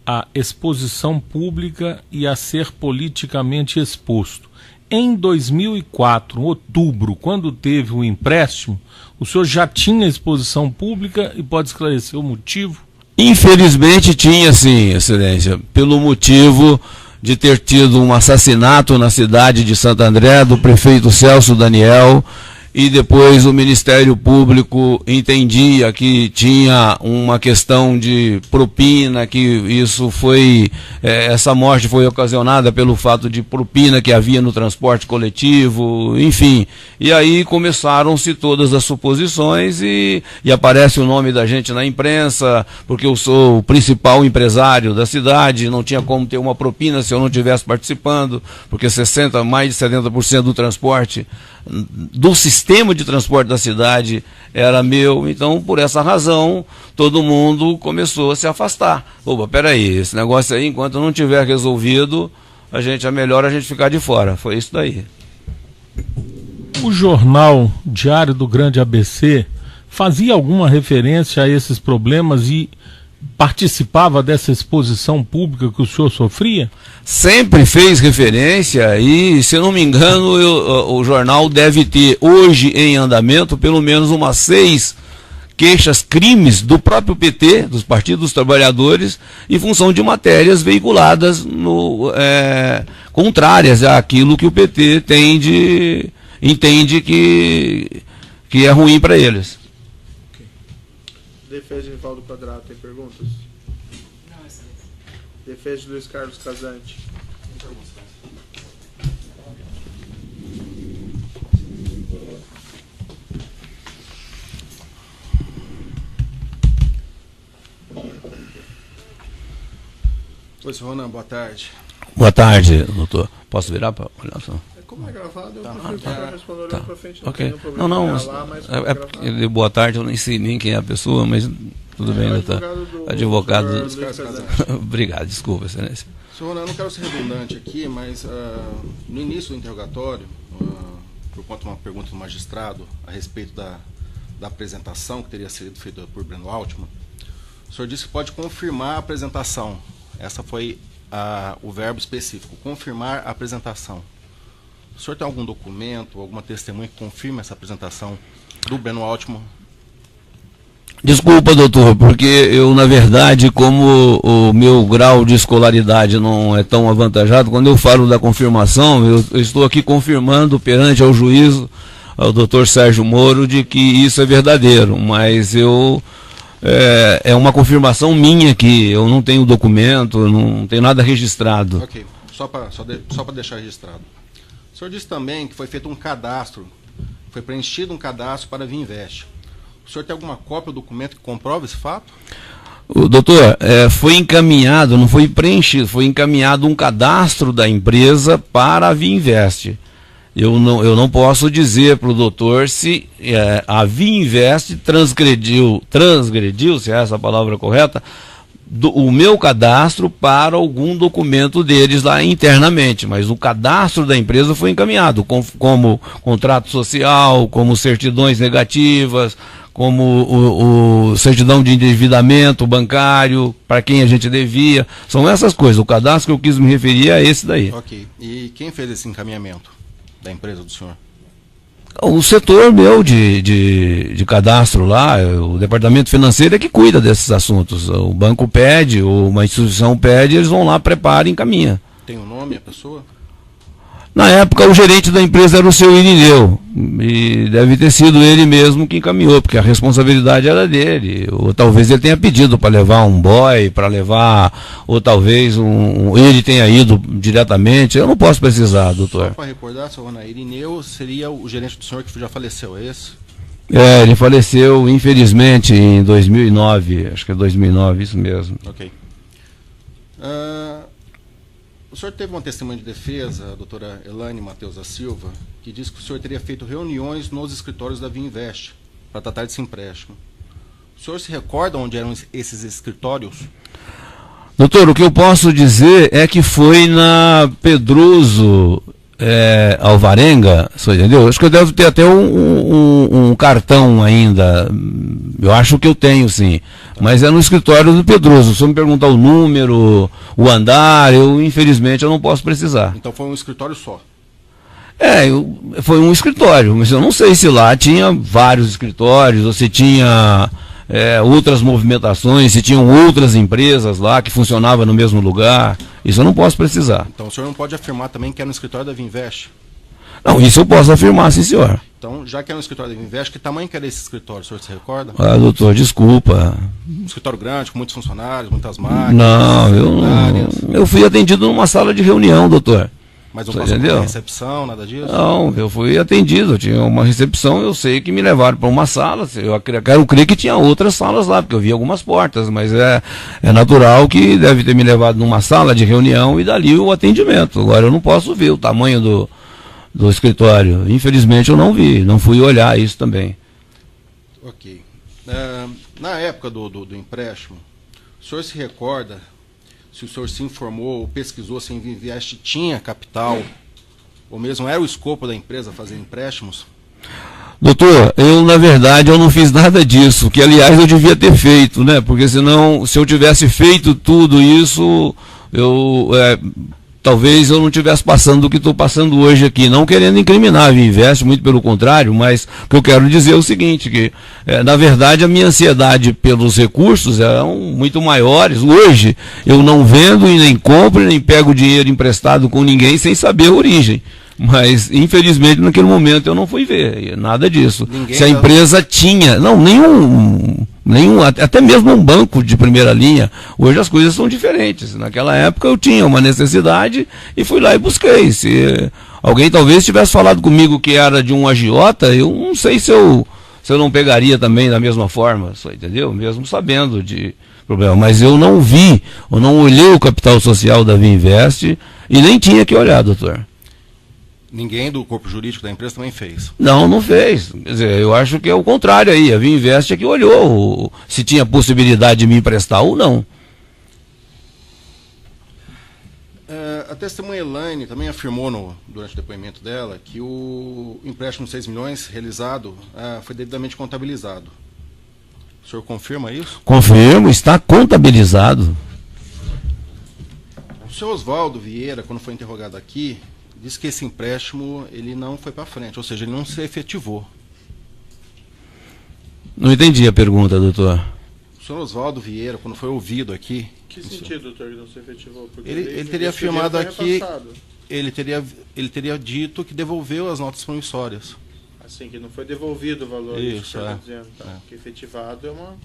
Speaker 4: à exposição pública e a ser politicamente exposto. Em 2004, outubro, quando teve o empréstimo, o senhor já tinha exposição pública e pode esclarecer o motivo?
Speaker 2: Infelizmente tinha sim, Excelência, pelo motivo de ter tido um assassinato na cidade de Santo André, do prefeito Celso Daniel, e depois o Ministério Público entendia que tinha uma questão de propina, que isso foi, essa morte foi ocasionada pelo fato de propina que havia no transporte coletivo, enfim. E aí começaram-se todas as suposições e aparece o nome da gente na imprensa, porque eu sou o principal empresário da cidade, não tinha como ter uma propina se eu não estivesse participando, porque mais de 70% do transporte, do sistema de transporte da cidade era meu, então por essa razão todo mundo começou a se afastar. Opa, peraí, esse negócio aí, enquanto não tiver resolvido, é melhor a gente ficar de fora. Foi isso daí.
Speaker 4: O jornal Diário do Grande ABC fazia alguma referência a esses problemas e participava dessa exposição pública que o senhor sofria?
Speaker 2: Sempre fez referência e, se eu não me engano, o jornal deve ter hoje em andamento pelo menos umas 6 queixas, crimes do próprio PT, dos Partidos dos Trabalhadores, em função de matérias veiculadas contrárias àquilo que o PT entende que que é ruim para eles.
Speaker 1: Defesa de Rivaldo Quadrado, tem perguntas? Não, excelente. Defesa de Luiz Carlos Casante.
Speaker 5: Oi, senhor Ronan, boa tarde.
Speaker 2: Boa tarde, doutor. Posso virar para olhar só?
Speaker 1: Como é gravado, eu prefiro que responder olhando para frente.
Speaker 2: Ok.
Speaker 1: Não,
Speaker 2: Boa tarde, eu nem sei nem quem é a pessoa, mas tudo bem, doutor. Advogado. Obrigado, desculpa, excelência.
Speaker 5: Senhor Ronan, eu não quero ser redundante aqui, mas no início do interrogatório, por conta de uma pergunta do magistrado a respeito da apresentação que teria sido feita por Breno Altman, o senhor disse que pode confirmar a apresentação. Essa foi o verbo específico, confirmar a apresentação. O senhor tem algum documento, alguma testemunha que confirme essa apresentação do Breno Altman?
Speaker 2: Desculpa, doutor, porque eu, na verdade, como o meu grau de escolaridade não é tão avantajado, quando eu falo da confirmação, eu estou aqui confirmando perante ao juízo, ao doutor Sérgio Moro, de que isso é verdadeiro, mas é uma confirmação minha que eu não tenho documento, não tenho nada registrado.
Speaker 5: Ok, só para deixar registrado. O senhor disse também que foi feito um cadastro, foi preenchido um cadastro para a Vinvest. O senhor tem alguma cópia do documento que comprova esse fato?
Speaker 2: Doutor, foi encaminhado, não foi preenchido, foi encaminhado um cadastro da empresa para a Vinvest. Eu não posso dizer para o doutor se a Vinvest transgrediu, se é essa a palavra correta, o meu cadastro para algum documento deles lá internamente, mas o cadastro da empresa foi encaminhado, como contrato social, como certidões negativas, como o certidão de endividamento bancário, para quem a gente devia, são essas coisas. O cadastro que eu quis me referir é esse daí.
Speaker 5: Ok, e quem fez esse encaminhamento da empresa do senhor?
Speaker 2: O setor meu de cadastro lá, o departamento financeiro é que cuida desses assuntos. O banco pede, ou uma instituição pede, eles vão lá, preparam e encaminham.
Speaker 5: Tem o nome, a pessoa?
Speaker 2: Na época, o gerente da empresa era o seu Irineu, e deve ter sido ele mesmo que encaminhou, porque a responsabilidade era dele. Ou talvez ele tenha pedido para levar um boy, para levar, ou talvez ele tenha ido diretamente. Eu não posso precisar, doutor.
Speaker 5: Só para recordar, senhor Ronan, Irineu seria o gerente do senhor que já faleceu, é esse?
Speaker 2: Ele faleceu, infelizmente, em 2009, acho que é 2009, isso mesmo.
Speaker 5: Ok. O senhor teve uma testemunha de defesa, a doutora Elaine Matheus da Silva, que disse que o senhor teria feito reuniões nos escritórios da Vinvest para tratar desse empréstimo. O senhor se recorda onde eram esses escritórios?
Speaker 2: Doutor, o que eu posso dizer é que foi na Pedroso Alvarenga, você entendeu? Acho que eu devo ter até um cartão ainda, eu acho que eu tenho sim, mas é no escritório do Pedroso. Se eu me perguntar o número, o andar, infelizmente eu não posso precisar.
Speaker 5: Então foi um escritório só?
Speaker 2: Foi um escritório, mas eu não sei se lá tinha vários escritórios, ou se tinha outras movimentações, se tinham outras empresas lá que funcionavam no mesmo lugar. Isso eu não posso precisar.
Speaker 5: Então o senhor não pode afirmar também que é no escritório da Vinvest?
Speaker 2: Não, isso eu posso afirmar, sim, senhor.
Speaker 5: Então, já que é no escritório da Vinvest, que tamanho que era esse escritório, o senhor se recorda?
Speaker 2: Doutor, desculpa.
Speaker 5: Um escritório grande, com muitos funcionários, muitas máquinas?
Speaker 2: Não, eu fui atendido numa sala de reunião, doutor.
Speaker 5: Mas não passou por recepção, nada disso? Não,
Speaker 2: eu fui atendido, eu tinha uma recepção, eu sei que me levaram para uma sala, eu quero crer que tinha outras salas lá, porque eu vi algumas portas, mas é natural que deve ter me levado numa sala de reunião e dali o atendimento. Agora eu não posso ver o tamanho do escritório, infelizmente eu não vi, não fui olhar isso também.
Speaker 5: Ok. Na época do empréstimo, o senhor se recorda se o senhor se informou ou pesquisou se a Vinvest tinha capital, ou mesmo era o escopo da empresa fazer empréstimos?
Speaker 2: Doutor, na verdade, eu não fiz nada disso, que aliás eu devia ter feito, né? Porque senão, se eu tivesse feito tudo isso, talvez eu não estivesse passando o que estou passando hoje aqui, não querendo incriminar a Vinvest, muito pelo contrário, mas o que eu quero dizer é o seguinte, que na verdade a minha ansiedade pelos recursos eram muito maiores. Hoje eu não vendo e nem compro, nem pego dinheiro emprestado com ninguém sem saber a origem. Mas, infelizmente, naquele momento eu não fui ver nada disso.
Speaker 5: Ninguém
Speaker 2: Se a empresa tinha, não, nenhum, até mesmo um banco de primeira linha, hoje as coisas são diferentes. Naquela época eu tinha uma necessidade e fui lá e busquei. Se alguém talvez tivesse falado comigo que era de um agiota, eu não sei se eu não pegaria também da mesma forma, entendeu? Mesmo sabendo de problema. Mas eu não vi, eu não olhei o capital social da Vinvest e nem tinha que olhar, doutor.
Speaker 5: Ninguém do corpo jurídico da empresa também fez?
Speaker 2: Não fez. Quer dizer, eu acho que é o contrário aí. A Vinvest é que olhou se tinha possibilidade de me emprestar ou não.
Speaker 5: A testemunha Elaine também afirmou durante o depoimento dela que o empréstimo de 6 milhões realizado foi devidamente contabilizado. O senhor confirma isso?
Speaker 2: Confirmo, está contabilizado.
Speaker 5: O senhor Oswaldo Vieira, quando foi interrogado aqui, disse que esse empréstimo ele não foi para frente, ou seja, ele não se efetivou.
Speaker 2: Não entendi a pergunta, doutor.
Speaker 5: O senhor Oswaldo Vieira, quando foi ouvido aqui...
Speaker 1: Que sentido, doutor, que não se efetivou? Porque
Speaker 5: ele teria afirmado aqui, ele teria dito que devolveu as notas promissórias.
Speaker 1: Assim, que não foi devolvido o valor.
Speaker 5: Isso,
Speaker 1: dizendo, tá? Que efetivado é uma...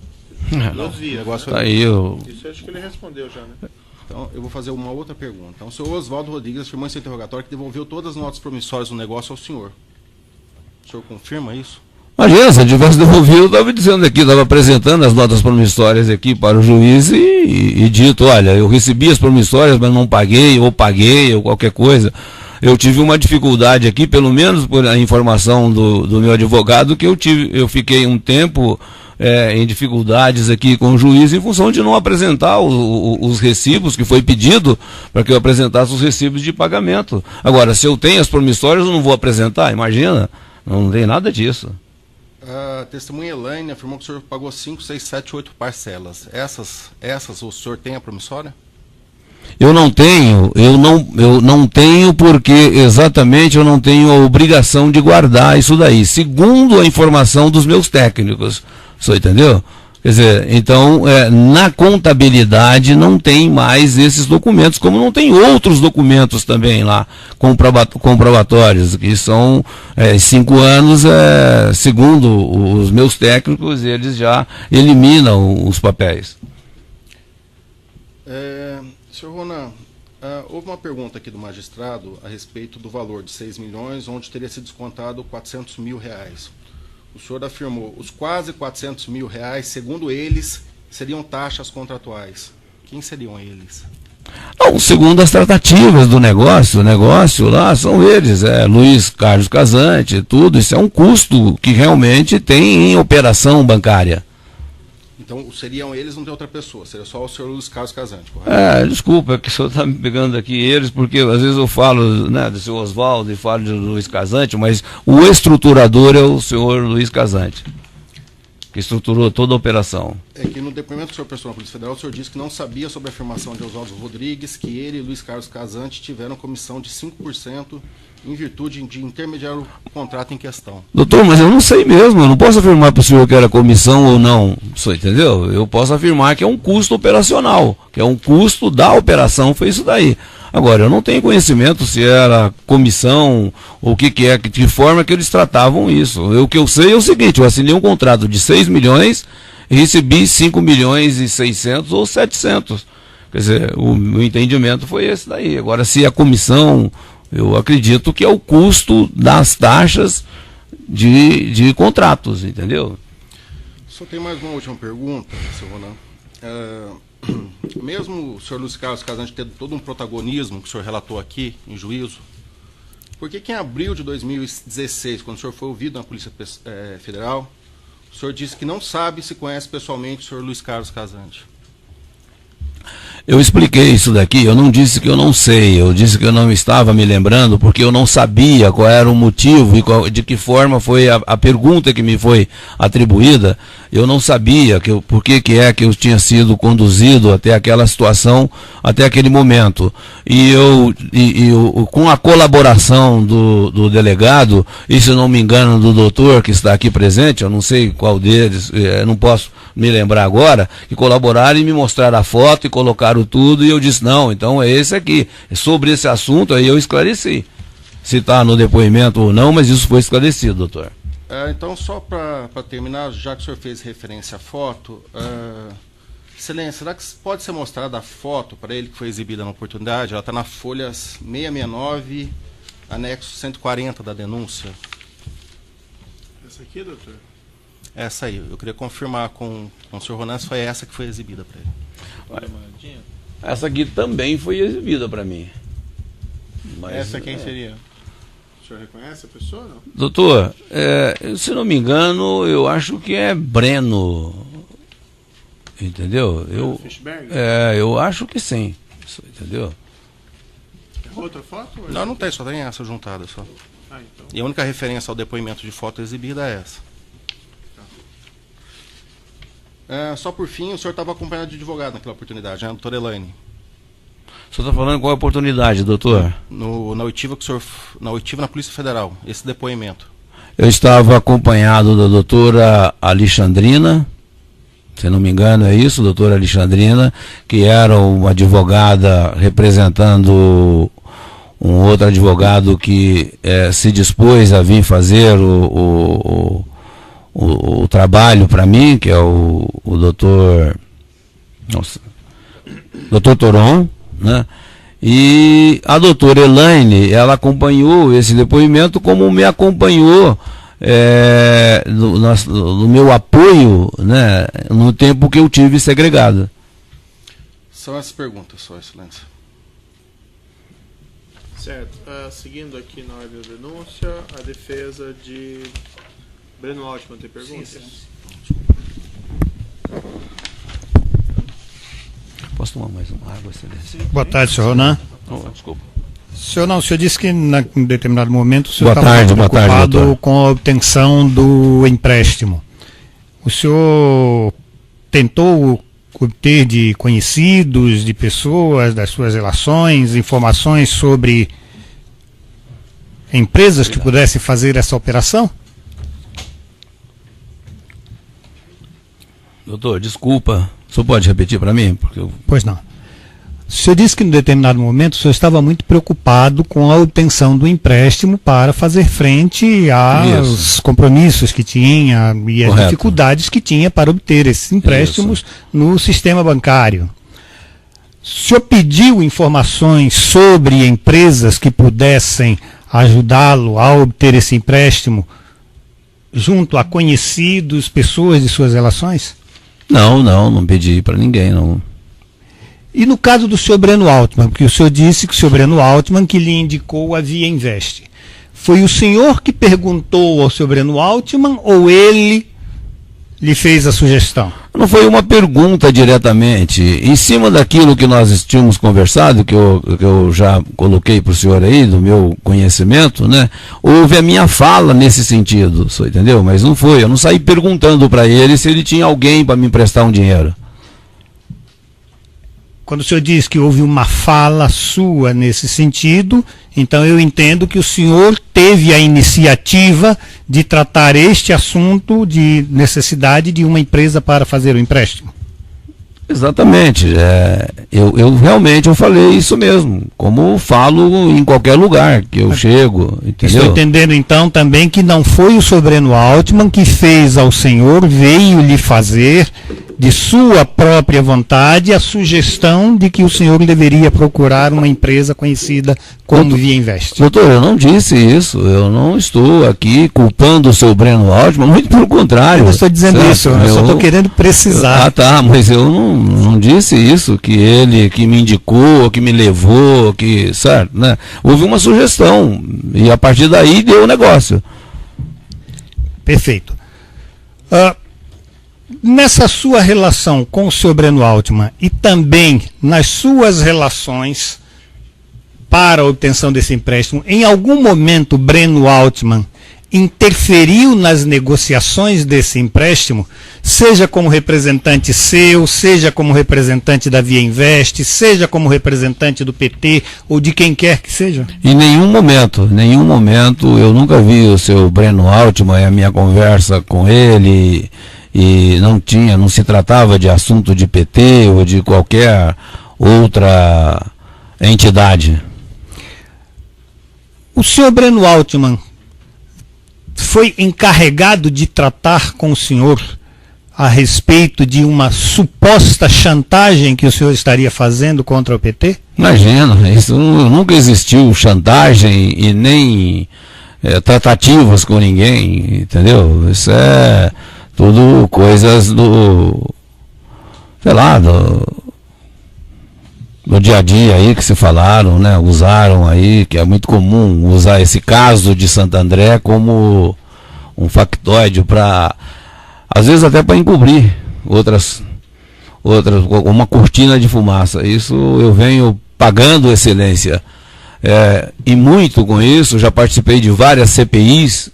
Speaker 2: Não,
Speaker 1: negócio
Speaker 2: tá aí,
Speaker 1: Isso eu acho que ele respondeu já, né?
Speaker 5: Então, eu vou fazer uma outra pergunta. Então, o senhor Oswaldo Rodrigues afirmou em seu interrogatório que devolveu todas as notas promissórias do negócio ao senhor. O senhor confirma isso?
Speaker 2: Imagina, se eu tivesse devolvido, eu estava dizendo aqui, estava apresentando as notas promissórias aqui para o juiz e dito, olha, eu recebi as promissórias, mas não paguei, ou qualquer coisa. Eu tive uma dificuldade aqui, pelo menos por a informação do meu advogado, que eu fiquei um tempo em dificuldades aqui com o juiz em função de não apresentar os recibos, que foi pedido para que eu apresentasse os recibos de pagamento. Agora, se eu tenho as promissórias, eu não vou apresentar, imagina, não tem nada disso.
Speaker 5: A testemunha Elaine afirmou que o senhor pagou 5, 6, 7, 8 parcelas. Essas o senhor tem a promissória?
Speaker 2: Eu não tenho porque exatamente eu não tenho a obrigação de guardar isso daí, segundo a informação dos meus técnicos, você entendeu? Quer dizer, então, na contabilidade não tem mais esses documentos, como não tem outros documentos também lá, comprobatórios, que são 5 anos, segundo os meus técnicos, eles já eliminam os papéis.
Speaker 5: Senhor Ronan, houve uma pergunta aqui do magistrado a respeito do valor de 6 milhões, onde teria sido descontado 400 mil reais. O senhor afirmou, os quase 400 mil reais, segundo eles, seriam taxas contratuais. Quem seriam eles?
Speaker 2: Não, segundo as tratativas do negócio, o negócio lá são eles, Luiz Carlos Casante, tudo, isso é um custo que realmente tem em operação bancária.
Speaker 5: Então, seriam eles, não tem outra pessoa, seria só o senhor Luiz Carlos Casante, correto?
Speaker 2: Desculpa, é que o senhor está me pegando aqui eles, porque às vezes eu falo do senhor Oswaldo e falo de Luiz Casante, mas o estruturador é o senhor Luiz Casante, que estruturou toda a operação.
Speaker 5: É que no depoimento do senhor pessoal da Polícia Federal, o senhor disse que não sabia sobre a afirmação de Oswaldo Rodrigues, que ele e Luiz Carlos Casante tiveram comissão de 5% em virtude de intermediar o contrato em questão.
Speaker 2: Doutor, mas eu não sei mesmo, eu não posso afirmar para o senhor que era comissão ou não, você entendeu? Eu posso afirmar que é um custo operacional, que é um custo da operação, foi isso daí. Agora, eu não tenho conhecimento se era comissão, ou o que é, de forma que eles tratavam isso. O que eu sei é o seguinte, eu assinei um contrato de 6 milhões e recebi 5 milhões e 600 ou 700. Quer dizer, o meu entendimento foi esse daí. Agora, se a comissão, eu acredito que é o custo das taxas de contratos, entendeu?
Speaker 5: Só tem mais uma última pergunta, senhor Ronan. Mesmo o senhor Luiz Carlos Casante tendo todo um protagonismo que o senhor relatou aqui em juízo, por que em abril de 2016, quando o senhor foi ouvido na Polícia Federal, o senhor disse que não sabe se conhece pessoalmente o senhor Luiz Carlos Casante?
Speaker 2: Eu expliquei isso daqui, eu não disse que eu não sei, eu disse que eu não estava me lembrando porque eu não sabia qual era o motivo e de que forma foi a pergunta que me foi atribuída. Eu não sabia por que é que eu tinha sido conduzido até aquela situação, até aquele momento. E eu com a colaboração do delegado, e se não me engano do doutor que está aqui presente, eu não sei qual deles, não posso me lembrar agora, que colaboraram e me mostraram a foto e colocaram tudo, e eu disse, não, então é esse aqui. Sobre esse assunto aí eu esclareci. se está no depoimento ou não, mas isso foi esclarecido, doutor.
Speaker 5: Então, só para terminar, já que o senhor fez referência à foto, Excelência, será que pode ser mostrada a foto para ele que foi exibida na oportunidade? Ela está na folha 669, anexo 140 da denúncia.
Speaker 1: Essa aqui, doutor?
Speaker 5: Essa aí, eu queria confirmar com o senhor Ronan se foi essa que foi exibida para ele.
Speaker 1: Olha uma olhadinha.
Speaker 2: Essa aqui também foi exibida para mim. Mas,
Speaker 1: essa quem seria? O senhor reconhece a pessoa ou não?
Speaker 2: Doutor, se não me engano, eu acho que é Breno. Entendeu?
Speaker 1: Fischberg?
Speaker 2: Eu acho que sim. Entendeu?
Speaker 1: É outra foto? Ou
Speaker 5: Não tem, só tem essa juntada só.
Speaker 1: então.
Speaker 5: E a única referência ao depoimento de foto exibida é essa. Só por fim, o senhor estava acompanhado de advogado naquela oportunidade, né, doutora Elaine?
Speaker 2: O senhor está falando qual é a oportunidade, doutor?
Speaker 5: Na oitiva na Polícia Federal, esse depoimento.
Speaker 2: Eu estava acompanhado da doutora Alexandrina, se não me engano é isso, doutora Alexandrina, que era uma advogada representando um outro advogado que se dispôs a vir fazer o trabalho para mim, que é o doutor Toron, né? E a doutora Elaine, ela acompanhou esse depoimento como me acompanhou no meu apoio, né, no tempo que eu tive segregado.
Speaker 5: São essas perguntas só, Excelência.
Speaker 1: Certo. Seguindo aqui na ordem da denúncia, a defesa de Breno Altman tem perguntas?
Speaker 3: Sim.
Speaker 2: Posso tomar mais uma água, Excelência?
Speaker 6: Boa tarde, senhor Ronan.
Speaker 2: Desculpa.
Speaker 6: O senhor disse que em determinado momento o senhor
Speaker 2: Boa
Speaker 6: estava
Speaker 2: tarde,
Speaker 6: preocupado
Speaker 2: doutor.
Speaker 6: com a obtenção do empréstimo. O senhor tentou obter de conhecidos, de pessoas, das suas relações, informações sobre empresas que pudessem fazer essa operação?
Speaker 2: Doutor, desculpa. O senhor pode repetir para mim? Porque eu...
Speaker 6: Pois não. O senhor disse que em determinado momento o senhor estava muito preocupado com a obtenção do empréstimo para fazer frente aos compromissos que tinha e as dificuldades que tinha para obter esses empréstimos no sistema bancário. O senhor pediu informações sobre empresas que pudessem ajudá-lo a obter esse empréstimo junto a conhecidos, pessoas de suas relações?
Speaker 2: Não pedi para ninguém, não.
Speaker 6: E no caso do senhor Breno Altman, porque o senhor disse que o senhor Breno Altman que lhe indicou a Via Invest. Foi o senhor que perguntou ao senhor Breno Altman ou ele lhe fez a sugestão?
Speaker 2: Não foi uma pergunta diretamente. Em cima daquilo que nós tínhamos conversado, que eu já coloquei para o senhor aí, do meu conhecimento, né? Houve a minha fala nesse sentido, entendeu? Mas não foi, eu não saí perguntando para ele se ele tinha alguém para me emprestar um dinheiro.
Speaker 6: Quando o senhor diz que houve uma fala sua nesse sentido, então eu entendo que o senhor teve a iniciativa de tratar este assunto de necessidade de uma empresa para fazer o empréstimo.
Speaker 2: Exatamente. Eu realmente falei isso mesmo, como falo em qualquer lugar que eu chego. Entendeu?
Speaker 6: Estou entendendo então também que não foi o senhor Breno Altman que fez ao senhor, veio lhe fazer de sua própria vontade a sugestão de que o senhor deveria procurar uma empresa conhecida como Via Invest.
Speaker 2: Doutor, eu não disse isso, eu não estou aqui culpando o seu Breno Altman, muito pelo contrário.
Speaker 6: Eu estou dizendo
Speaker 2: certo?
Speaker 6: isso, eu só estou querendo precisar.
Speaker 2: Tá, mas eu não disse isso, que ele que me indicou, que me levou, que, certo, né? Houve uma sugestão e a partir daí deu o negócio.
Speaker 6: Perfeito. Nessa sua relação com o senhor Breno Altman e também nas suas relações para a obtenção desse empréstimo, em algum momento Breno Altman interferiu nas negociações desse empréstimo, seja como representante seu, seja como representante da Via Invest, seja como representante do PT ou de quem quer que seja?
Speaker 2: Em nenhum momento, eu nunca vi o seu Breno Altman e a minha conversa com ele. E não se tratava de assunto de PT ou de qualquer outra entidade.
Speaker 6: O senhor Breno Altman foi encarregado de tratar com o senhor a respeito de uma suposta chantagem que o senhor estaria fazendo contra o PT?
Speaker 2: Imagina, isso nunca existiu chantagem e nem tratativas com ninguém, entendeu? Isso é tudo coisas do, sei lá, do dia a dia aí que se falaram, né? Usaram aí, que é muito comum usar esse caso de Santo André como um factoide para, às vezes até para encobrir outras, uma cortina de fumaça. Isso eu venho pagando excelência. E muito com isso, já participei de várias CPIs,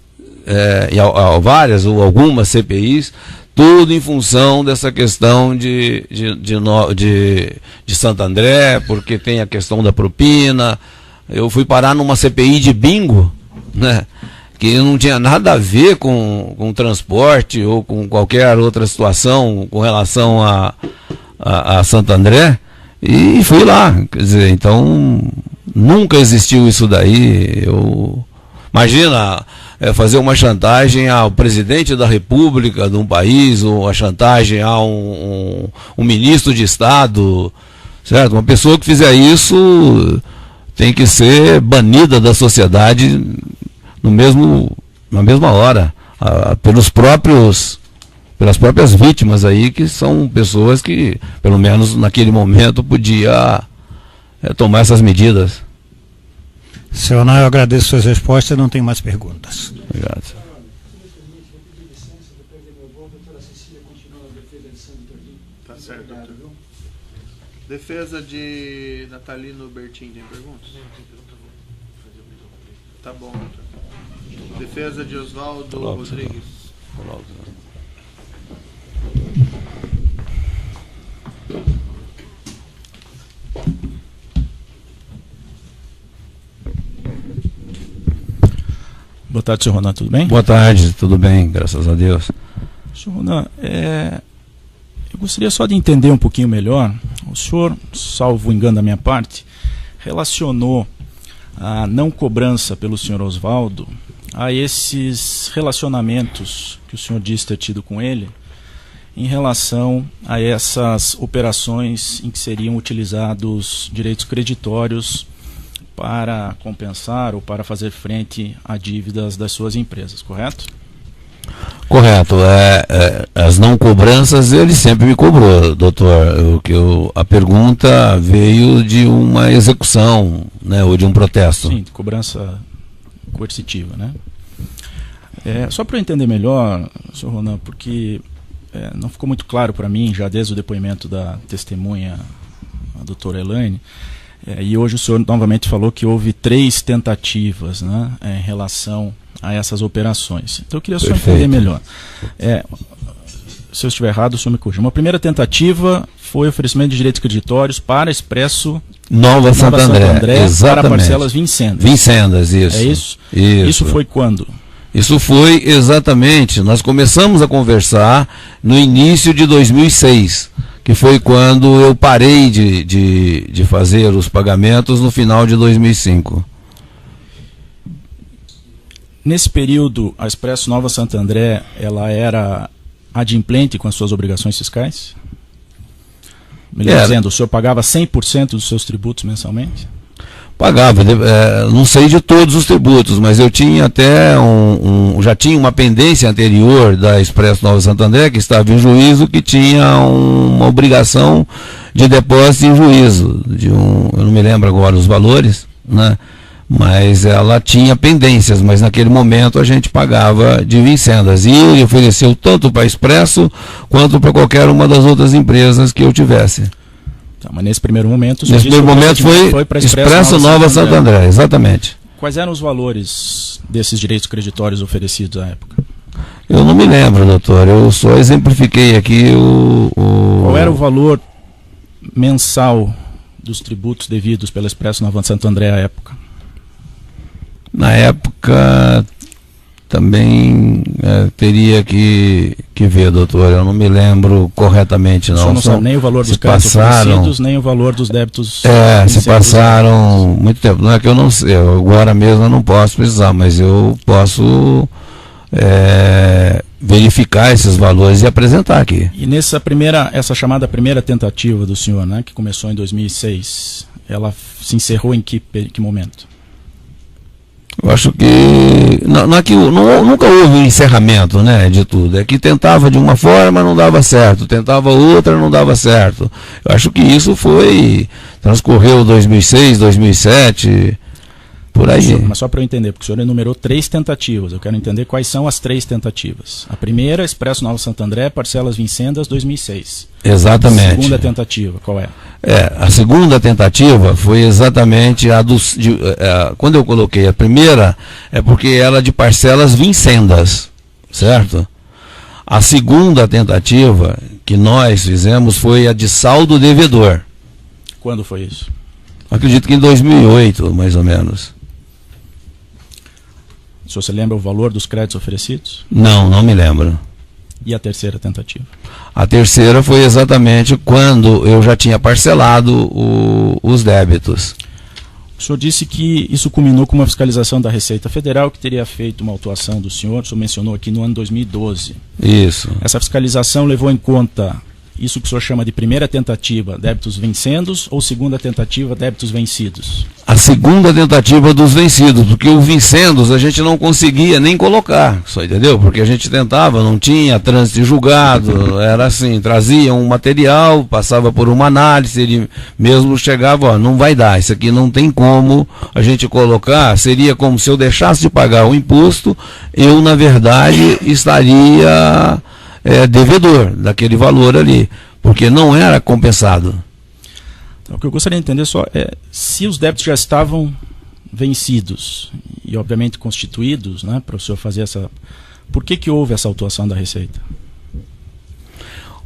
Speaker 2: várias ou algumas CPIs, tudo em função dessa questão de Santo André, porque tem a questão da propina. Eu fui parar numa CPI de bingo, né, que não tinha nada a ver com transporte ou com qualquer outra situação com relação a Santo André, e fui lá. Quer dizer, então nunca existiu isso daí. Imagina fazer uma chantagem ao presidente da República de um país, ou a chantagem a um ministro de Estado, certo? Uma pessoa que fizer isso tem que ser banida da sociedade na mesma hora, pelas próprias vítimas aí, que são pessoas que, pelo menos naquele momento, podia tomar essas medidas.
Speaker 6: Senhor, eu agradeço suas respostas, não tenho mais perguntas.
Speaker 2: Obrigado.
Speaker 1: Tá certo, doutor. Defesa de Natalino Bertin, tem perguntas? Não, tem pergunta. Tá bom, doutor. Defesa de Oswaldo Rodrigues.
Speaker 7: Boa tarde, senhor Ronan, tudo bem?
Speaker 2: Boa tarde, tudo bem, graças a Deus.
Speaker 7: Senhor Ronan, eu gostaria só de entender um pouquinho melhor. O senhor, salvo engano da minha parte, relacionou a não cobrança pelo senhor Oswaldo a esses relacionamentos que o senhor disse ter tido com ele em relação a essas operações em que seriam utilizados direitos creditórios para compensar ou para fazer frente a dívidas das suas empresas, correto?
Speaker 2: Correto. As não cobranças ele sempre me cobrou, doutor. A pergunta veio de uma execução, né, ou de um protesto.
Speaker 7: Sim, cobrança coercitiva, né? Só para eu entender melhor, senhor Ronan, porque não ficou muito claro para mim, já desde o depoimento da testemunha, a doutora Elaine, e hoje o senhor novamente falou que houve 3 tentativas, né, em relação a essas operações. Então eu queria só entender melhor. Se eu estiver errado, o senhor me corrija. Uma primeira tentativa foi oferecimento de direitos creditórios para Expresso
Speaker 2: Nova Santo André,
Speaker 7: para parcelas vincendas.
Speaker 2: Vincendas, isso.
Speaker 7: É isso? Isso foi quando?
Speaker 2: Isso foi exatamente, nós começamos a conversar no início de 2006, que foi quando eu parei de fazer os pagamentos no final de 2005.
Speaker 7: Nesse período, a Expresso Nova Santo André, ela era adimplente com as suas obrigações fiscais? Melhor dizendo, o senhor pagava 100% dos seus tributos mensalmente?
Speaker 2: Pagava, não sei de todos os tributos, mas eu tinha até já tinha uma pendência anterior da Expresso Nova Santo André, que estava em juízo, que tinha uma obrigação de depósito em juízo, eu não me lembro agora os valores, né? Mas ela tinha pendências, mas naquele momento a gente pagava de vincendas, e ele ofereceu tanto para a Expresso quanto para qualquer uma das outras empresas que eu tivesse.
Speaker 7: Tá, mas nesse primeiro momento,
Speaker 2: foi para Expresso Nova Santo André, exatamente.
Speaker 7: Quais eram os valores desses direitos creditórios oferecidos à época?
Speaker 2: Eu não me lembro, doutor, eu só exemplifiquei aqui
Speaker 7: Qual era o valor mensal dos tributos devidos pela Expresso Nova Santo André à época?
Speaker 2: Na época, também teria que ver, doutor. Eu não me lembro corretamente, não.
Speaker 7: O senhor não sabe nem o valor dos créditos oferecidos, nem o valor dos débitos.
Speaker 2: Se passaram muito tempo. Não é que eu não sei, agora mesmo eu não posso precisar, mas eu posso verificar esses valores e apresentar aqui.
Speaker 7: E essa chamada primeira tentativa do senhor, né, que começou em 2006, ela se encerrou em que momento?
Speaker 2: Eu acho que nunca houve um encerramento, né, de tudo. É que tentava de uma forma, não dava certo, tentava outra, não dava certo. Eu acho que isso transcorreu 2006, 2007, por aí.
Speaker 7: Mas só para eu entender, porque o senhor enumerou 3 tentativas, eu quero entender quais são as 3 tentativas. A primeira, Expresso Nova Santo André, Parcelas Vincendas, 2006.
Speaker 2: Exatamente.
Speaker 7: A segunda tentativa, qual é?
Speaker 2: A segunda tentativa foi exatamente quando eu coloquei a primeira, é porque ela de Parcelas Vincendas, certo? A segunda tentativa que nós fizemos foi a de saldo devedor.
Speaker 7: Quando foi isso?
Speaker 2: Acredito que em 2008, mais ou menos.
Speaker 7: O senhor se lembra o valor dos créditos oferecidos?
Speaker 2: Não me lembro.
Speaker 7: E a terceira tentativa?
Speaker 2: A terceira foi exatamente quando eu já tinha parcelado os débitos.
Speaker 7: O senhor disse que isso culminou com uma fiscalização da Receita Federal, que teria feito uma autuação do senhor, o senhor mencionou aqui no ano 2012.
Speaker 2: Isso.
Speaker 7: Essa fiscalização levou em conta isso que o senhor chama de primeira tentativa, débitos vencendos, ou segunda tentativa, débitos vencidos?
Speaker 2: A segunda tentativa dos vencidos, porque os vencendos a gente não conseguia nem colocar, só entendeu? Porque a gente tentava, não tinha trânsito de julgado, era assim, trazia um material, passava por uma análise, ele mesmo chegava, não vai dar, isso aqui não tem como a gente colocar, seria como se eu deixasse de pagar o imposto, eu na verdade estaria devedor daquele valor ali, porque não era compensado.
Speaker 7: Então, o que eu gostaria de entender só é se os débitos já estavam vencidos e obviamente constituídos, né, para o senhor fazer essa... Por que houve essa autuação da Receita?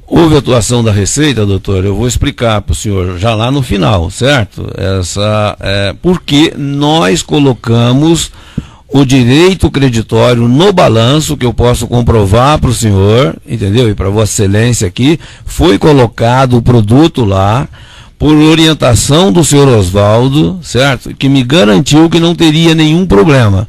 Speaker 2: Houve atuação da Receita, doutor, eu vou explicar para o senhor já lá no final, certo? Porque nós colocamos o direito creditório no balanço, que eu posso comprovar para o senhor, entendeu? E para Vossa Excelência aqui, foi colocado o produto lá, por orientação do senhor Oswaldo, certo? Que me garantiu que não teria nenhum problema.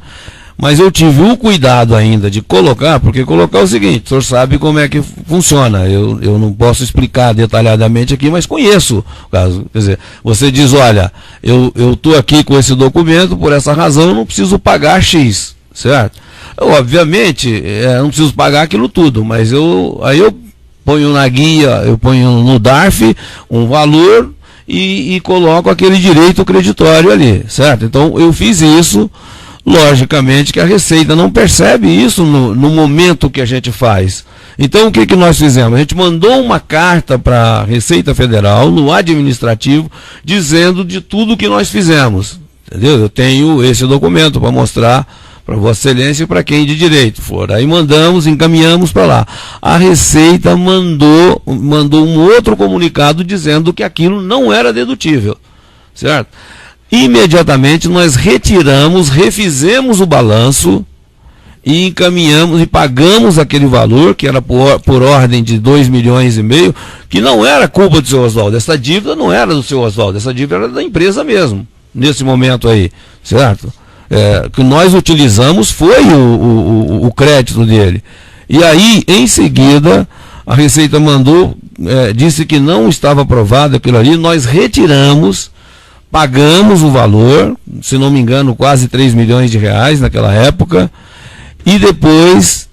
Speaker 2: Mas eu tive o cuidado ainda de colocar, porque colocar é o seguinte, o senhor sabe como é que funciona, eu não posso explicar detalhadamente aqui, mas conheço o caso. Quer dizer, você diz, olha, eu estou aqui com esse documento, por essa razão eu não preciso pagar X, certo? Obviamente, não preciso pagar aquilo tudo, mas aí eu ponho na guia, eu ponho no DARF um valor e coloco aquele direito creditório ali, certo? Então eu fiz isso. Logicamente que a Receita não percebe isso no momento que a gente faz. Então o que nós fizemos? A gente mandou uma carta para a Receita Federal, no administrativo, dizendo de tudo que nós fizemos. Entendeu? Eu tenho esse documento para mostrar para Vossa Excelência e para quem de direito for. Aí encaminhamos para lá. A Receita mandou um outro comunicado dizendo que aquilo não era dedutível. Certo? Imediatamente nós refizemos o balanço e encaminhamos e pagamos aquele valor, que era por ordem de 2,5 milhões, que não era culpa do seu Oswaldo. Essa dívida não era do seu Oswaldo, essa dívida era da empresa mesmo, nesse momento aí, certo? Que nós utilizamos foi o crédito dele. E aí, em seguida, a Receita disse que não estava aprovado aquilo ali, nós retiramos, pagamos o valor, se não me engano, quase 3 milhões de reais naquela época, e depois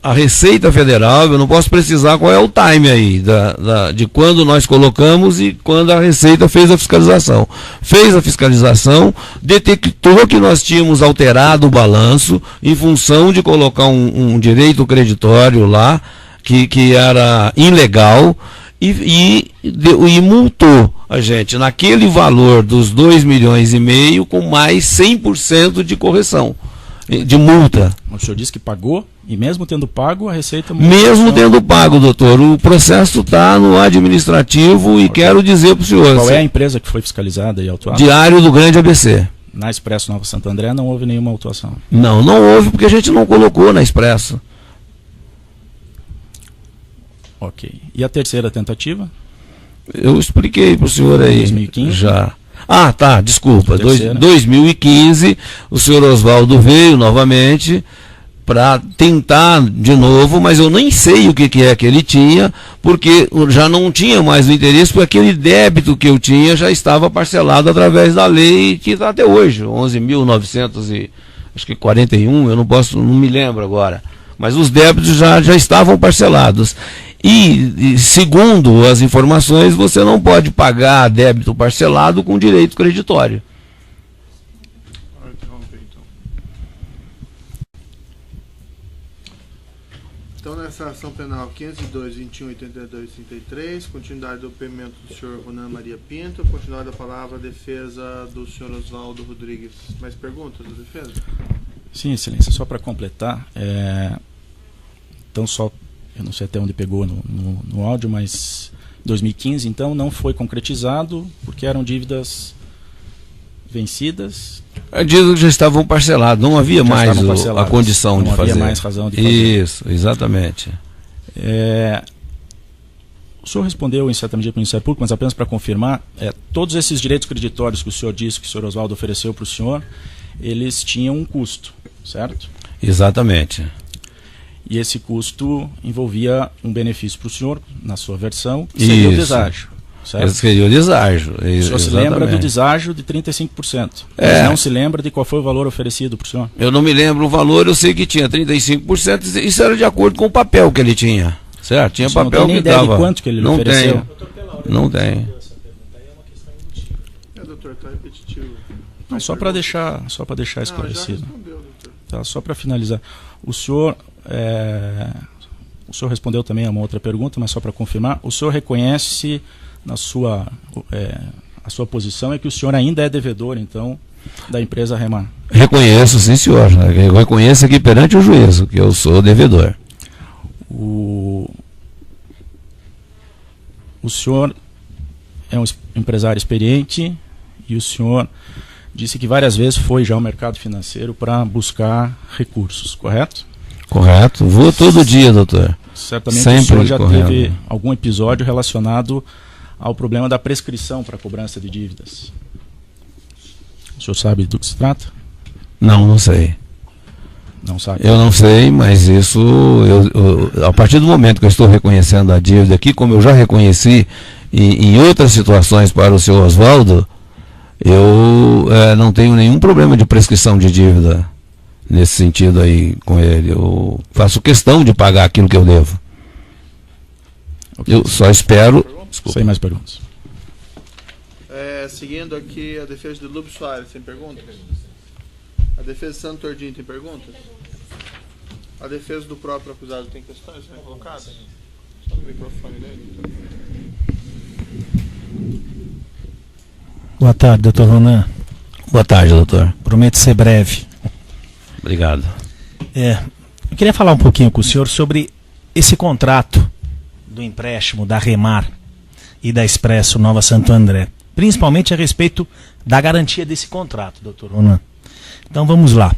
Speaker 2: a Receita Federal, eu não posso precisar qual é o time aí, de quando nós colocamos e quando a Receita fez a fiscalização. Fez a fiscalização, detectou que nós tínhamos alterado o balanço em função de colocar um direito creditório lá, que era ilegal, e multou a gente naquele valor dos 2,5 milhões com mais 100% de correção, de multa.
Speaker 7: O senhor disse que pagou, e mesmo tendo pago, a Receita...
Speaker 2: Mesmo tendo pago, doutor, o processo está no administrativo e quero dizer para o senhor...
Speaker 7: Qual é a empresa que foi fiscalizada e autuada?
Speaker 2: Diário do Grande ABC.
Speaker 7: na Expresso Nova Santo André não houve nenhuma autuação.
Speaker 2: Não houve porque a gente não colocou na Expresso.
Speaker 7: Ok. E a terceira tentativa?
Speaker 2: Eu expliquei para o senhor aí.
Speaker 7: 2015?
Speaker 2: Já. Ah, tá, desculpa.
Speaker 7: Terceira.
Speaker 2: 2015, o senhor Oswaldo veio novamente para tentar de novo, mas eu nem sei o que é que ele tinha, porque já não tinha mais o interesse, porque aquele débito que eu tinha já estava parcelado através da lei que está até hoje, 11.941, eu não me lembro agora, mas os débitos já estavam parcelados. E segundo as informações, você não pode pagar débito parcelado com direito creditório.
Speaker 1: Então, nessa ação penal 502, 21, 82, 33, continuidade do depoimento do senhor Ronan Maria Pinto, continuidade da palavra a defesa do senhor Oswaldo Rodrigues. Mais perguntas da defesa?
Speaker 7: Sim, excelência, só para completar, então só, eu não sei até onde pegou no áudio, mas 2015 então não foi concretizado porque eram dívidas vencidas.
Speaker 2: A dívida já estavam parceladas, não havia mais a condição de fazer.
Speaker 7: Não havia mais razão de fazer.
Speaker 2: Isso, exatamente.
Speaker 7: O senhor respondeu em certa medida para o Ministério Público, mas apenas para confirmar, todos esses direitos creditórios que o senhor disse que o senhor Oswaldo ofereceu para o senhor, eles tinham um custo, certo?
Speaker 2: Exatamente.
Speaker 7: E esse custo envolvia um benefício para o senhor, na sua versão, que seria o deságio. Certo?
Speaker 2: Esse seria o deságio.
Speaker 7: O senhor se lembra do deságio de 35%. Mas não se lembra de qual foi o valor oferecido para o senhor?
Speaker 2: Eu não me lembro o valor, eu sei que tinha 35%, isso era de acordo com o papel que ele tinha. Certo? Tinha papel
Speaker 7: não tem nem
Speaker 2: que
Speaker 7: ideia
Speaker 2: dava.
Speaker 7: De quanto que ele
Speaker 2: não
Speaker 7: ofereceu?
Speaker 2: Não tem.
Speaker 1: Doutor, está repetitivo.
Speaker 7: Não, só para deixar esclarecido.
Speaker 1: Já respondeu, doutor.
Speaker 7: Tá, só para finalizar. O senhor respondeu também a uma outra pergunta, mas só para confirmar, o senhor reconhece a sua posição é que o senhor ainda é devedor, então, da empresa Remar?
Speaker 2: Reconheço, sim, senhor. Eu reconheço aqui perante o juízo que eu sou devedor.
Speaker 7: O senhor é um empresário experiente e o senhor disse que várias vezes foi já ao mercado financeiro para buscar recursos, correto?
Speaker 2: Correto. Vou todo dia, doutor.
Speaker 7: Certamente
Speaker 2: sempre
Speaker 7: o senhor já
Speaker 2: correndo.
Speaker 7: teve algum episódio relacionado ao problema da prescrição para a cobrança de dívidas. O senhor sabe do que se trata?
Speaker 2: Não sei.
Speaker 7: Não sabe?
Speaker 2: Eu não sei, mas isso, a partir do momento que eu estou reconhecendo a dívida aqui, como eu já reconheci em outras situações para o senhor Oswaldo, eu não tenho nenhum problema de prescrição de dívida nesse sentido aí com ele. Eu faço questão de pagar aquilo que eu devo.
Speaker 7: Okay.
Speaker 2: Eu só espero... Desculpa.
Speaker 7: Sem mais perguntas.
Speaker 1: Seguindo aqui a defesa de Lúcio Soares, tem perguntas? A defesa de Santo Tordinho tem perguntas? A defesa do próprio acusado tem questões colocadas? Só no microfone dele.
Speaker 6: Boa tarde, doutor Ronan.
Speaker 2: Boa tarde, doutor.
Speaker 6: Prometo ser breve.
Speaker 2: Obrigado.
Speaker 6: Eu queria falar um pouquinho com o senhor sobre esse contrato do empréstimo da Remar e da Expresso Nova Santo André, principalmente a respeito da garantia desse contrato, doutor Ronan. Então vamos lá.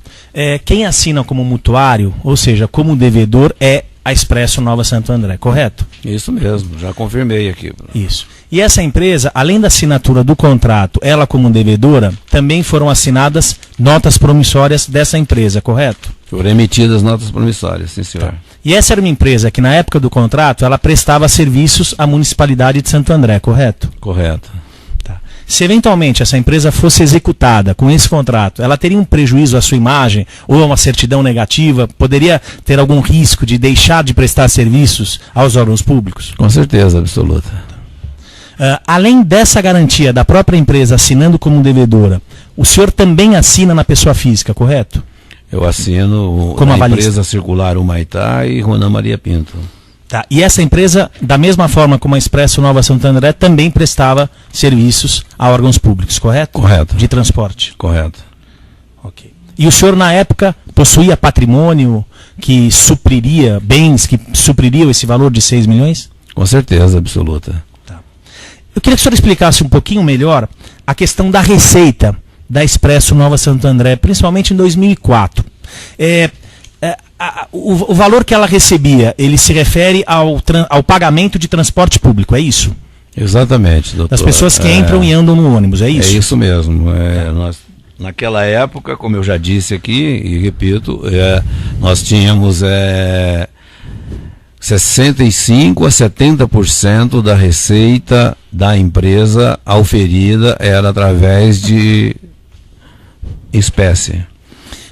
Speaker 6: Quem assina como mutuário, ou seja, como devedor, é a Expresso Nova Santo André, correto?
Speaker 2: Isso mesmo, já confirmei aqui.
Speaker 6: Isso. E essa empresa, além da assinatura do contrato, ela como devedora, também foram assinadas notas promissórias dessa empresa, correto?
Speaker 2: Foram emitidas notas promissórias, sim, senhor.
Speaker 6: E essa era uma empresa que na época do contrato, ela prestava serviços à municipalidade de Santo André, correto?
Speaker 2: Correto.
Speaker 6: Tá. Se eventualmente essa empresa fosse executada com esse contrato, ela teria um prejuízo à sua imagem ou uma certidão negativa? Poderia ter algum risco de deixar de prestar serviços aos órgãos públicos?
Speaker 2: Com certeza absoluta.
Speaker 6: Além dessa garantia da própria empresa assinando como devedora, o senhor também assina na pessoa física, correto?
Speaker 2: Eu assino
Speaker 6: como
Speaker 2: a empresa Circular Humaitá e Ronan Maria Pinto.
Speaker 6: Tá. E essa empresa, da mesma forma como a Expresso Nova Santo André, também prestava serviços a órgãos públicos, correto?
Speaker 2: Correto.
Speaker 6: De transporte.
Speaker 2: Correto.
Speaker 6: Ok. E o senhor, na época, possuía patrimônio que supriria, bens que supririam esse valor de 6 milhões?
Speaker 2: Com certeza absoluta.
Speaker 6: Tá. Eu queria que o senhor explicasse um pouquinho melhor a questão da receita
Speaker 8: da Expresso Nova Santo André, principalmente em 2004. O valor que ela recebia, ele se refere ao pagamento de transporte público, é isso?
Speaker 2: Exatamente, doutor.
Speaker 8: Das pessoas que entram e andam no ônibus, é isso?
Speaker 2: É isso mesmo. Nós, naquela época, como eu já disse aqui, e repito, nós tínhamos 65% a 70% da receita da empresa auferida era através de espécie.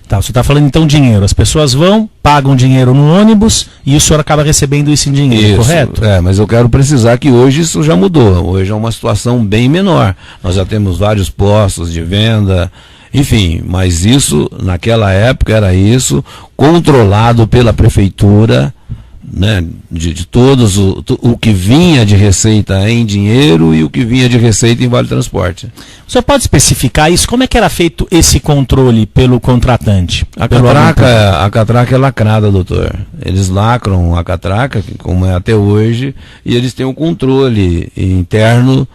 Speaker 8: Tá, você está falando então dinheiro. As pessoas vão, pagam dinheiro no ônibus e o senhor acaba recebendo isso em dinheiro,
Speaker 2: isso,
Speaker 8: correto?
Speaker 2: Mas eu quero precisar que hoje isso já mudou. Hoje é uma situação bem menor. Nós já temos vários postos de venda, enfim, mas isso, naquela época, era isso, controlado pela prefeitura, né, de todos o que vinha de receita em dinheiro e o que vinha de receita em vale transporte.
Speaker 8: O senhor pode especificar isso? Como é que era feito esse controle pelo contratante?
Speaker 2: A catraca é lacrada, doutor. Eles lacram a catraca, como é até hoje, e eles têm um controle interno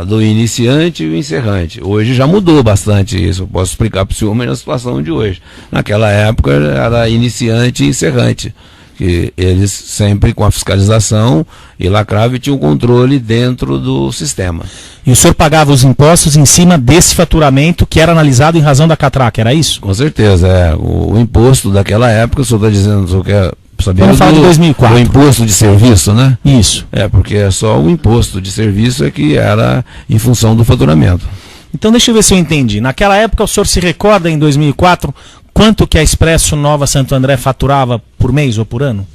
Speaker 2: do iniciante e o encerrante. Hoje já mudou bastante isso, eu posso explicar para o senhor, mas na situação de hoje. Naquela época era iniciante e encerrante, que eles sempre com a fiscalização e lacrava e tinham controle dentro do sistema.
Speaker 8: E o senhor pagava os impostos em cima desse faturamento que era analisado em razão da catraca, era isso?
Speaker 2: Com certeza, o imposto daquela época, o senhor está dizendo, o senhor quer saber
Speaker 8: Vamos falar de 2004.
Speaker 2: O imposto de serviço, né?
Speaker 8: Isso.
Speaker 2: Porque é só o imposto de serviço que era em função do faturamento.
Speaker 8: Então deixa eu ver se eu entendi. Naquela época o senhor se recorda em 2004 quanto que a Expresso Nova Santo André faturava por mês ou por ano?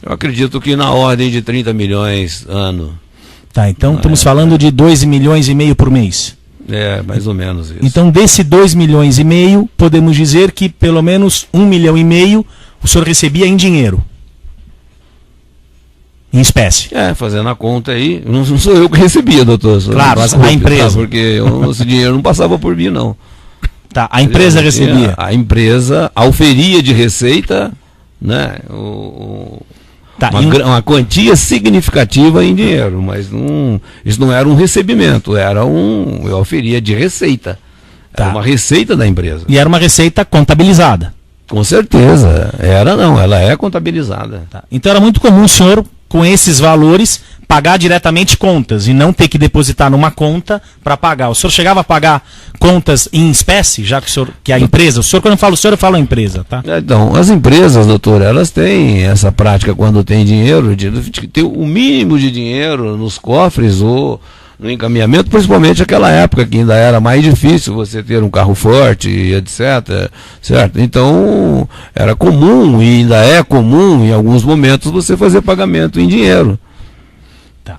Speaker 2: Eu acredito que na ordem de 30 milhões ano.
Speaker 8: Tá, então estamos falando de 2,5 milhões por mês.
Speaker 2: Mais ou menos isso.
Speaker 8: Então desse 2,5 milhões, podemos dizer que pelo menos 1,5 milhão o senhor recebia em dinheiro. Em espécie.
Speaker 2: Fazendo a conta aí, não sou eu que recebia, doutor.
Speaker 8: Claro, a empresa.
Speaker 2: Porque esse dinheiro não passava por mim, não.
Speaker 8: Tá, a empresa recebia.
Speaker 2: A empresa auferia de receita, né, uma quantia significativa em dinheiro, mas isso não era um recebimento, eu auferia de receita. Era uma receita da empresa.
Speaker 8: E era uma receita contabilizada.
Speaker 2: Com certeza. Ela é contabilizada.
Speaker 8: Tá. Então era muito comum o senhor, com esses valores, pagar diretamente contas e não ter que depositar numa conta para pagar. O senhor chegava a pagar contas em espécie, já que a empresa, quando eu falo o senhor, eu falo a empresa, tá?
Speaker 2: Então, as empresas, doutor, elas têm essa prática quando tem dinheiro, de ter o mínimo de dinheiro nos cofres ou no encaminhamento, principalmente naquela época que ainda era mais difícil você ter um carro forte, etc. Certo? Então, era comum e ainda é comum em alguns momentos você fazer pagamento em dinheiro.
Speaker 8: Tá.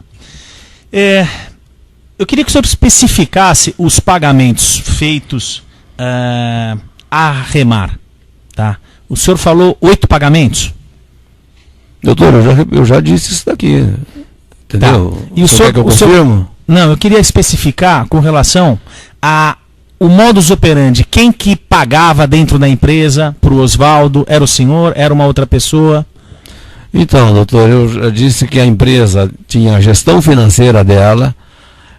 Speaker 8: Eu queria que o senhor especificasse os pagamentos feitos a remar. Tá? O senhor falou 8 pagamentos?
Speaker 2: Doutor, eu já disse isso daqui. Entendeu?
Speaker 8: Tá. E o senhor,
Speaker 2: quer que eu confirmo?
Speaker 8: Não, eu queria especificar com relação o modus operandi. Quem que pagava dentro da empresa para o Oswaldo? Era o senhor? Era uma outra pessoa?
Speaker 2: Então, doutor, eu já disse que a empresa tinha a gestão financeira dela,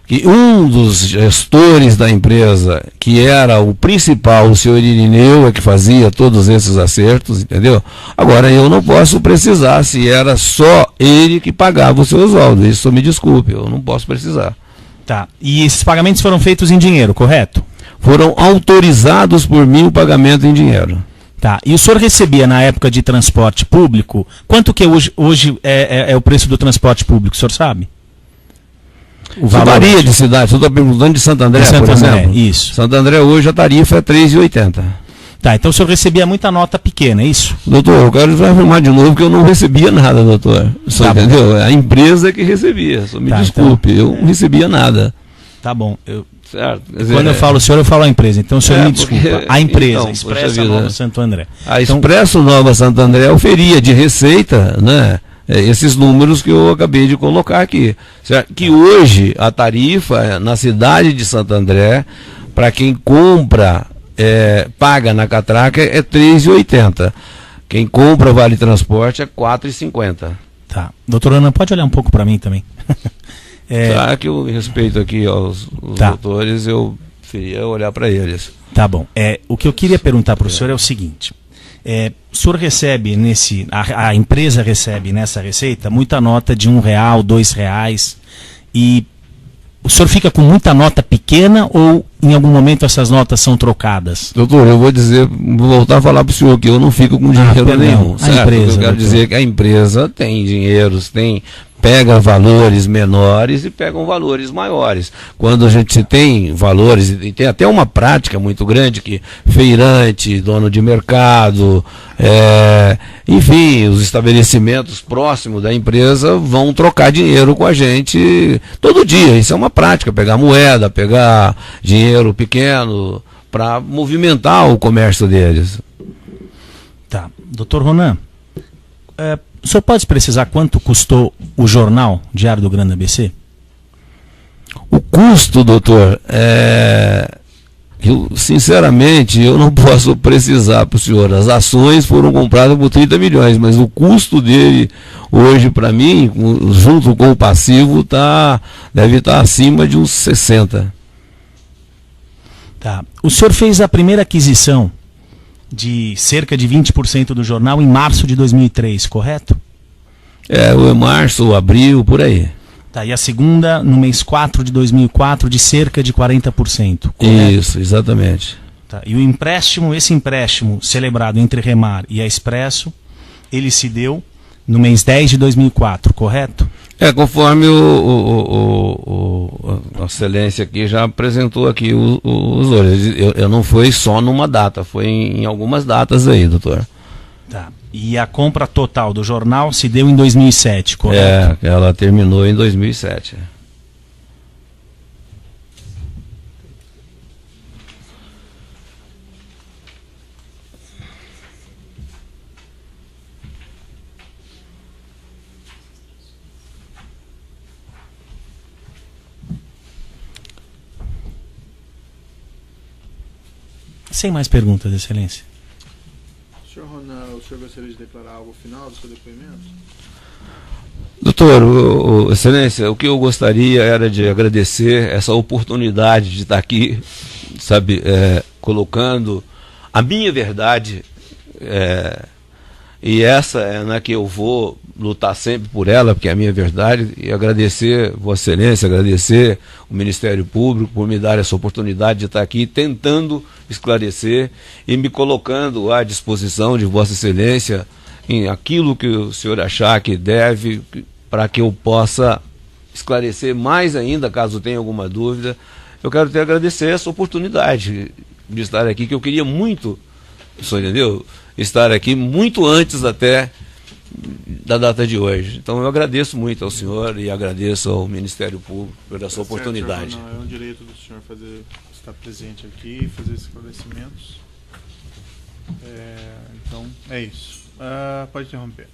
Speaker 2: que um dos gestores da empresa, que era o principal, o senhor Irineu, é que fazia todos esses acertos, entendeu? Agora, eu não posso precisar se era só ele que pagava o seu Oswaldo. Isso me desculpe, eu não posso precisar.
Speaker 8: Tá. E esses pagamentos foram feitos em dinheiro, correto?
Speaker 2: Foram autorizados por mim o pagamento em dinheiro.
Speaker 8: Tá. E o senhor recebia na época de transporte público, quanto que hoje é o preço do transporte público, o senhor sabe?
Speaker 2: O varia de cidade, você está perguntando de Santo André, por exemplo?
Speaker 8: Isso.
Speaker 2: Santo André hoje a tarifa é R$ 3,80.
Speaker 8: Tá, então o senhor recebia muita nota pequena, é isso?
Speaker 2: Doutor, eu quero afirmar de novo que eu não recebia nada, doutor. Você entendeu? A empresa que recebia, só me desculpe, então, eu não recebia nada.
Speaker 8: Tá bom,
Speaker 2: certo.
Speaker 8: Quando eu falo o senhor, eu falo a empresa, então o senhor me desculpa. A empresa, então, Expresso Nova Santo André.
Speaker 2: A Expresso Nova Santo André oferia de receita, né? Esses números que eu acabei de colocar aqui, certo? Que hoje a tarifa na cidade de Santo André, para quem compra, paga na catraca, é R$ 3,80. Quem compra vale transporte é R$ 4,50.
Speaker 8: Tá. Doutora Ana, pode olhar um pouco para mim também?
Speaker 2: Tá, que eu respeito aqui aos doutores, eu preferia olhar para eles.
Speaker 8: Tá bom. O que eu queria perguntar para o senhor é o seguinte. O senhor recebe a empresa recebe nessa receita muita nota de R$1, R$2 e o senhor fica com muita nota pequena ou em algum momento essas notas são trocadas?
Speaker 2: Doutor, eu vou voltar a falar para o senhor que eu não fico com dinheiro nenhum. Certo?
Speaker 8: Empresa,
Speaker 2: eu quero dizer que a empresa tem dinheiros, pega valores menores e pegam valores maiores. Quando a gente tem valores, e tem até uma prática muito grande que feirante, dono de mercado, enfim, os estabelecimentos próximos da empresa vão trocar dinheiro com a gente todo dia. Isso é uma prática, pegar moeda, pegar dinheiro pequeno para movimentar o comércio deles.
Speaker 8: Tá. Doutor Ronan, o senhor pode precisar quanto custou o jornal Diário do Grande ABC?
Speaker 2: O custo, doutor, sinceramente, eu não posso precisar para o senhor. As ações foram compradas por 30 milhões, mas o custo dele hoje, para mim, junto com o passivo, deve estar acima de uns 60.
Speaker 8: Tá. O senhor fez a primeira aquisição de cerca de 20% do jornal em março de 2003, correto?
Speaker 2: Em março, abril, por aí.
Speaker 8: Tá, e a segunda no mês 4 de 2004 de cerca de 40%, correto?
Speaker 2: Isso, exatamente.
Speaker 8: Tá, e esse empréstimo celebrado entre Remar e a Expresso, ele se deu no mês 10 de 2004, correto?
Speaker 2: Conforme a excelência aqui já apresentou aqui os dois. Eu não foi só numa data, foi em algumas datas aí, doutor.
Speaker 8: Tá. E a compra total do jornal se deu em 2007, correto?
Speaker 2: Ela terminou em 2007.
Speaker 8: Sem mais perguntas, Excelência.
Speaker 1: Senhor Ronan, o senhor gostaria de declarar algo final do seu depoimento?
Speaker 2: Doutor, Excelência, o que eu gostaria era de agradecer essa oportunidade de estar aqui, sabe, colocando a minha verdade, e essa é na que eu vou lutar sempre por ela, porque é a minha verdade, e agradecer Vossa Excelência, agradecer o Ministério Público por me dar essa oportunidade de estar aqui tentando esclarecer e me colocando à disposição de Vossa Excelência em aquilo que o senhor achar que deve, para que eu possa esclarecer mais ainda, caso tenha alguma dúvida. Eu quero agradecer essa oportunidade de estar aqui, que eu queria muito, o senhor entendeu? Estar aqui muito antes até da data de hoje. Então eu agradeço muito ao senhor e agradeço ao Ministério Público por essa oportunidade.
Speaker 1: Não, é um direito do senhor estar presente aqui e fazer esclarecimentos. Então é isso. Pode interromper.